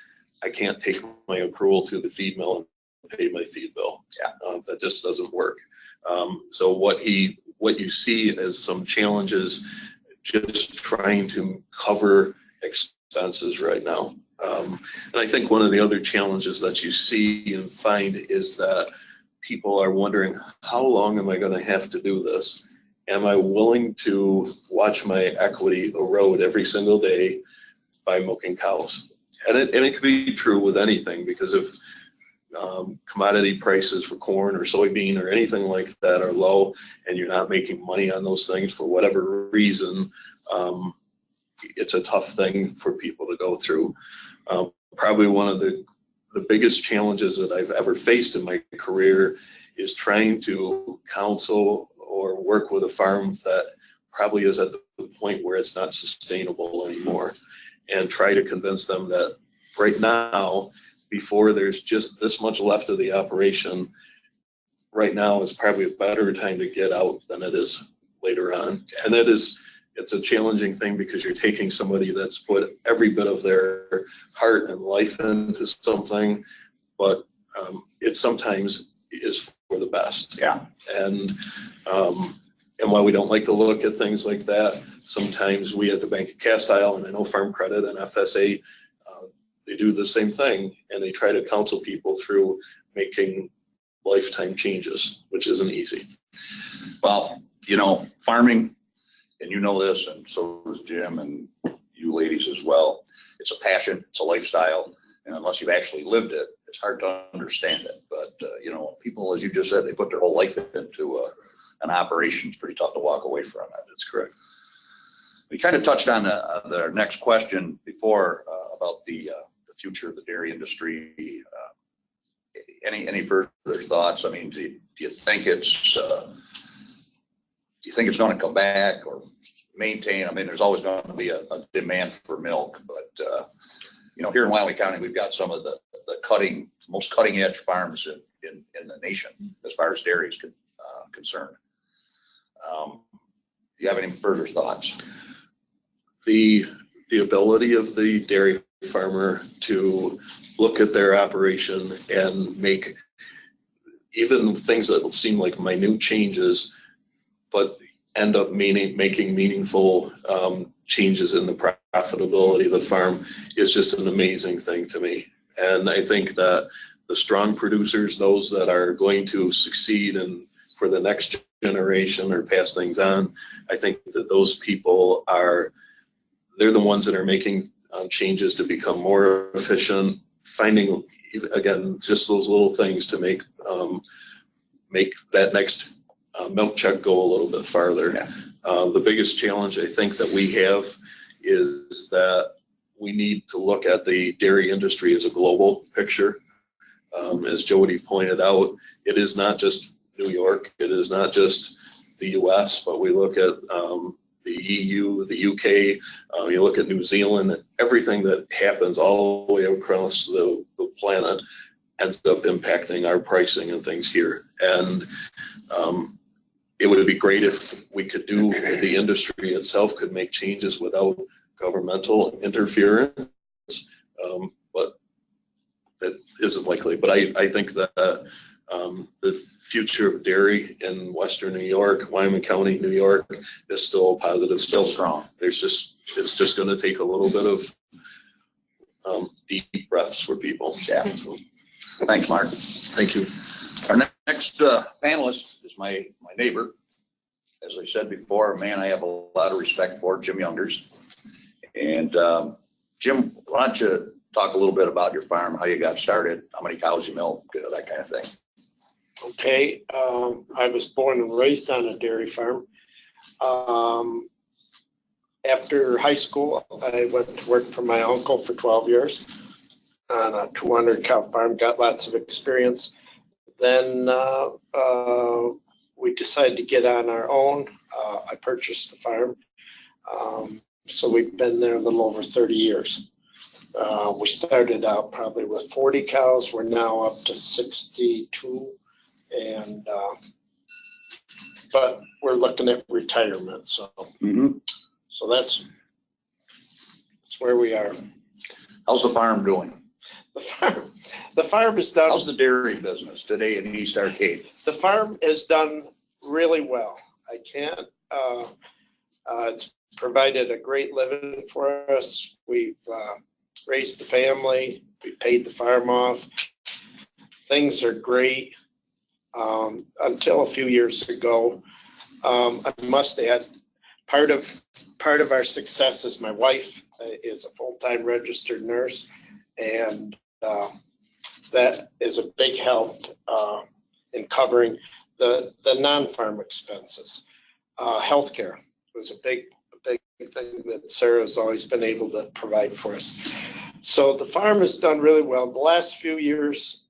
I can't take my accrual to the feed mill and pay my feed bill. Yeah, that just doesn't work. So what you see as some challenges, just trying to cover expenses right now. And I think one of the other challenges that you see and find is that people are wondering, how long am I going to have to do this? Am I willing to watch my equity erode every single day by milking cows? And it could be true with anything, because if commodity prices for corn or soybean or anything like that are low and you're not making money on those things for whatever reason, it's a tough thing for people to go through. Probably one of the biggest challenges that I've ever faced in my career is trying to counsel or work with a farm that probably is at the point where it's not sustainable anymore, and try to convince them that right now, before there's just this much left of the operation, right now is probably a better time to get out than it is later on. And it's a challenging thing, because you're taking somebody that's put every bit of their heart and life into something, but it sometimes is for the best. Yeah. And while we don't like to look at things like that, sometimes we at the Bank of Castile, and I know Farm Credit and FSA, they do the same thing, and they try to counsel people through making lifetime changes, which isn't easy. Well, you know, farming, and you know this, and so does Jim and you ladies as well, it's a passion, it's a lifestyle, and unless you've actually lived it, it's hard to understand it. But, you know, people, as you just said, they put their whole life into an operation. It's pretty tough to walk away from it. That's correct. We kind of touched on the next question before about the future of the dairy industry. Any further thoughts? I mean, do you think it's going to come back or maintain? I mean, there's always going to be a demand for milk, but you know, here in Wyoming County, we've got some of the most cutting edge farms in the nation as far as dairy is concerned. Do you have any further thoughts? The ability of the dairy farmer to look at their operation and make even things that will seem like minute changes, but end up making meaningful changes in the profitability of the farm is just an amazing thing to me. And I think that the strong producers, those that are going to succeed and for the next generation or pass things on, I think that those people they're the ones that are making changes to become more efficient, finding, again, just those little things to make that next milk check go a little bit farther. Yeah. The biggest challenge I think that we have is that we need to look at the dairy industry as a global picture. As Jodi pointed out, it is not just New York, it is not just the US, but we look at the EU, the UK, you look at New Zealand, everything that happens all the way across the planet. ends up impacting our pricing and things here. And it would be great if we could do, the industry itself could make changes without governmental interference, but that isn't likely. But I think that the future of dairy in Western New York, Wyoming County, New York, is still positive. Still strong. It's just going to take a little bit of deep breaths for people. Yeah. Thanks, Mark. Thank you. Our next panelist is my neighbor. As I said before, a man I have a lot of respect for, Jim Youngers. And Jim, why don't you talk a little bit about your farm, how you got started, how many cows you milk, that kind of thing. Okay, I was born and raised on a dairy farm. After high school, I went to work for my uncle for 12 years on a 200 cow farm, got lots of experience. Then we decided to get on our own. I purchased the farm. So we've been there a little over 30 years. We started out probably with 40 cows. We're now up to 62. And but we're looking at retirement. So so that's where we are. How's the farm doing? The farm is done. How's the dairy business today in East Arcade? The farm is done really well. I can't. It's provided a great living for us. We've raised the family. We paid the farm off. Things are great. Until a few years ago, I must add, part of our success is my wife is a full-time registered nurse, and that is a big help in covering the non-farm expenses. Healthcare was a big thing that Sarah's always been able to provide for us. So the farm has done really well. The last few years,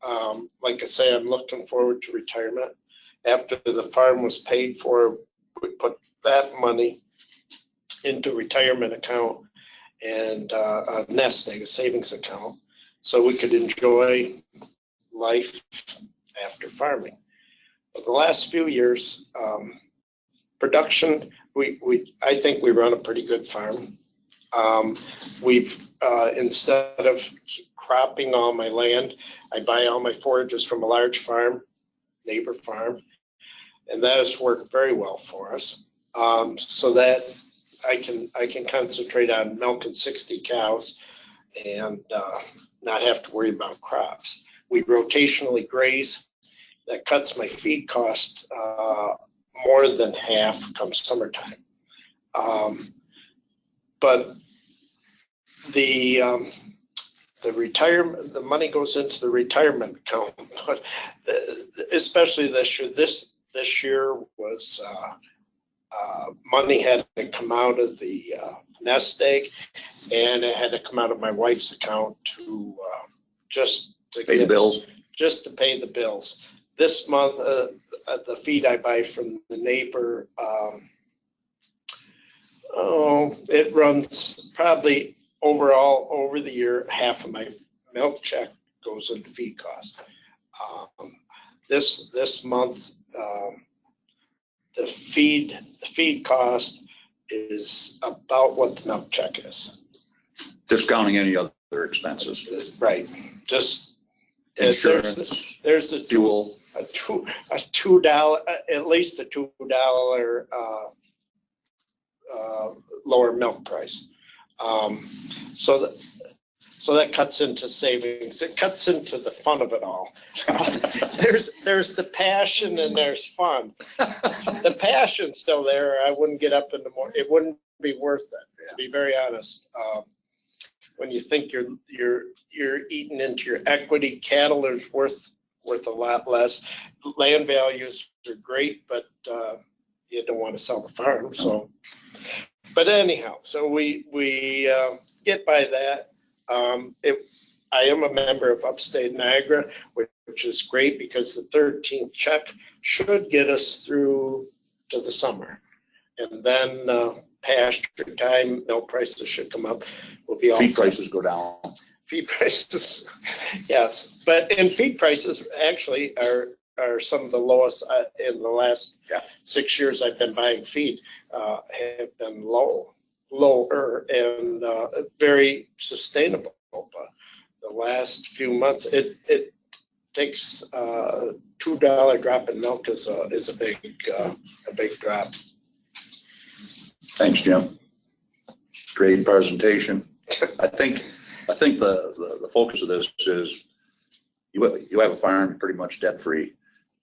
like I say, I'm looking forward to retirement. After the farm was paid for, we put that money into retirement account and a nest egg, a savings account, so we could enjoy life after farming. But the last few years, production, I think we run a pretty good farm. We've instead of cropping all my land, I buy all my forages from a large farm, neighbor farm, and that has worked very well for us. So that I can concentrate on milking 60 cows and not have to worry about crops. We rotationally graze. That cuts my feed cost more than half come summertime. But the retirement, the money goes into the retirement account, but especially this year. This year was money had to come out of the nest egg, and it had to come out of my wife's account to just to Pay the bills. Just to pay the bills. This month, the feed I buy from the neighbor, it runs probably overall over the year, half of my milk check goes into feed costs. This month, the feed cost is about what the milk check is. Discounting any other expenses. Right. Just insurance. There's a fuel. A $2, at least a $2 lower milk price. So that cuts into savings. It cuts into the fun of it all. There's the passion and there's fun. The passion's still there. I wouldn't get up in the morning. It wouldn't be worth it, to be very honest. When you think you're eating into your equity, cattle is worth a lot less. Land values are great, but you don't want to sell the farm. So, but anyhow, so we get by that. I am a member of Upstate Niagara, which is great because the 13th check should get us through to the summer, and then pasture time, milk prices should come up. We'll be all feed set. prices go down. Feed prices, yes, but feed prices actually are some of the lowest in the last 6 years I've been buying feed, have been lower and very sustainable. But the last few months, it takes $2 drop in milk is a big drop. Thanks, Jim. Great presentation. I think the focus of this is you have a farm pretty much debt free,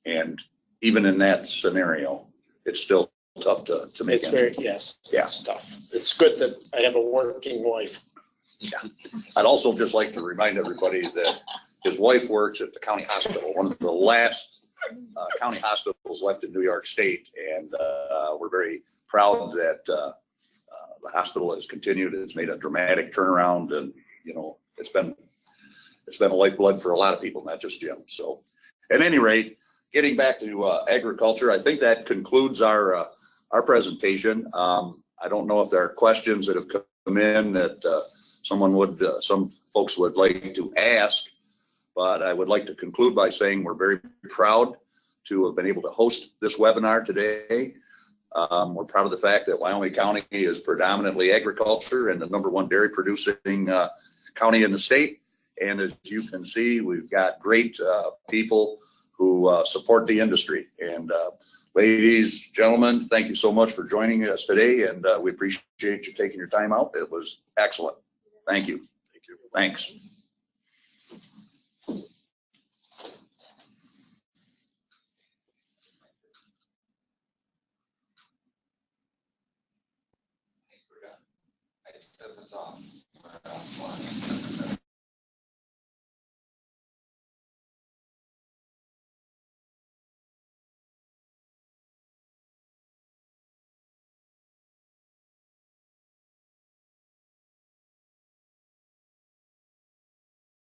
and even in that scenario, it's still tough to make. It's very it's tough. It's good that I have a working wife. Yeah. I'd also just like to remind everybody that his wife works at the county hospital, one of the last county hospitals left in New York State, and we're very proud that the hospital has continued. It's made a dramatic turnaround, and you know it's been a lifeblood for a lot of people, not just Jim. So, at any rate, getting back to agriculture, I think that concludes our presentation. I don't know if there are questions that have come in that some folks would like to ask, but I would like to conclude by saying we're very proud to have been able to host this webinar today. We're proud of the fact that Wyoming County is predominantly agriculture and the #1 dairy producing county in the state. And as you can see, we've got great people who support the industry. And ladies, gentlemen, thank you so much for joining us today. And we appreciate you taking your time out. It was excellent. Thank you. Thank you. Thanks. I took this off.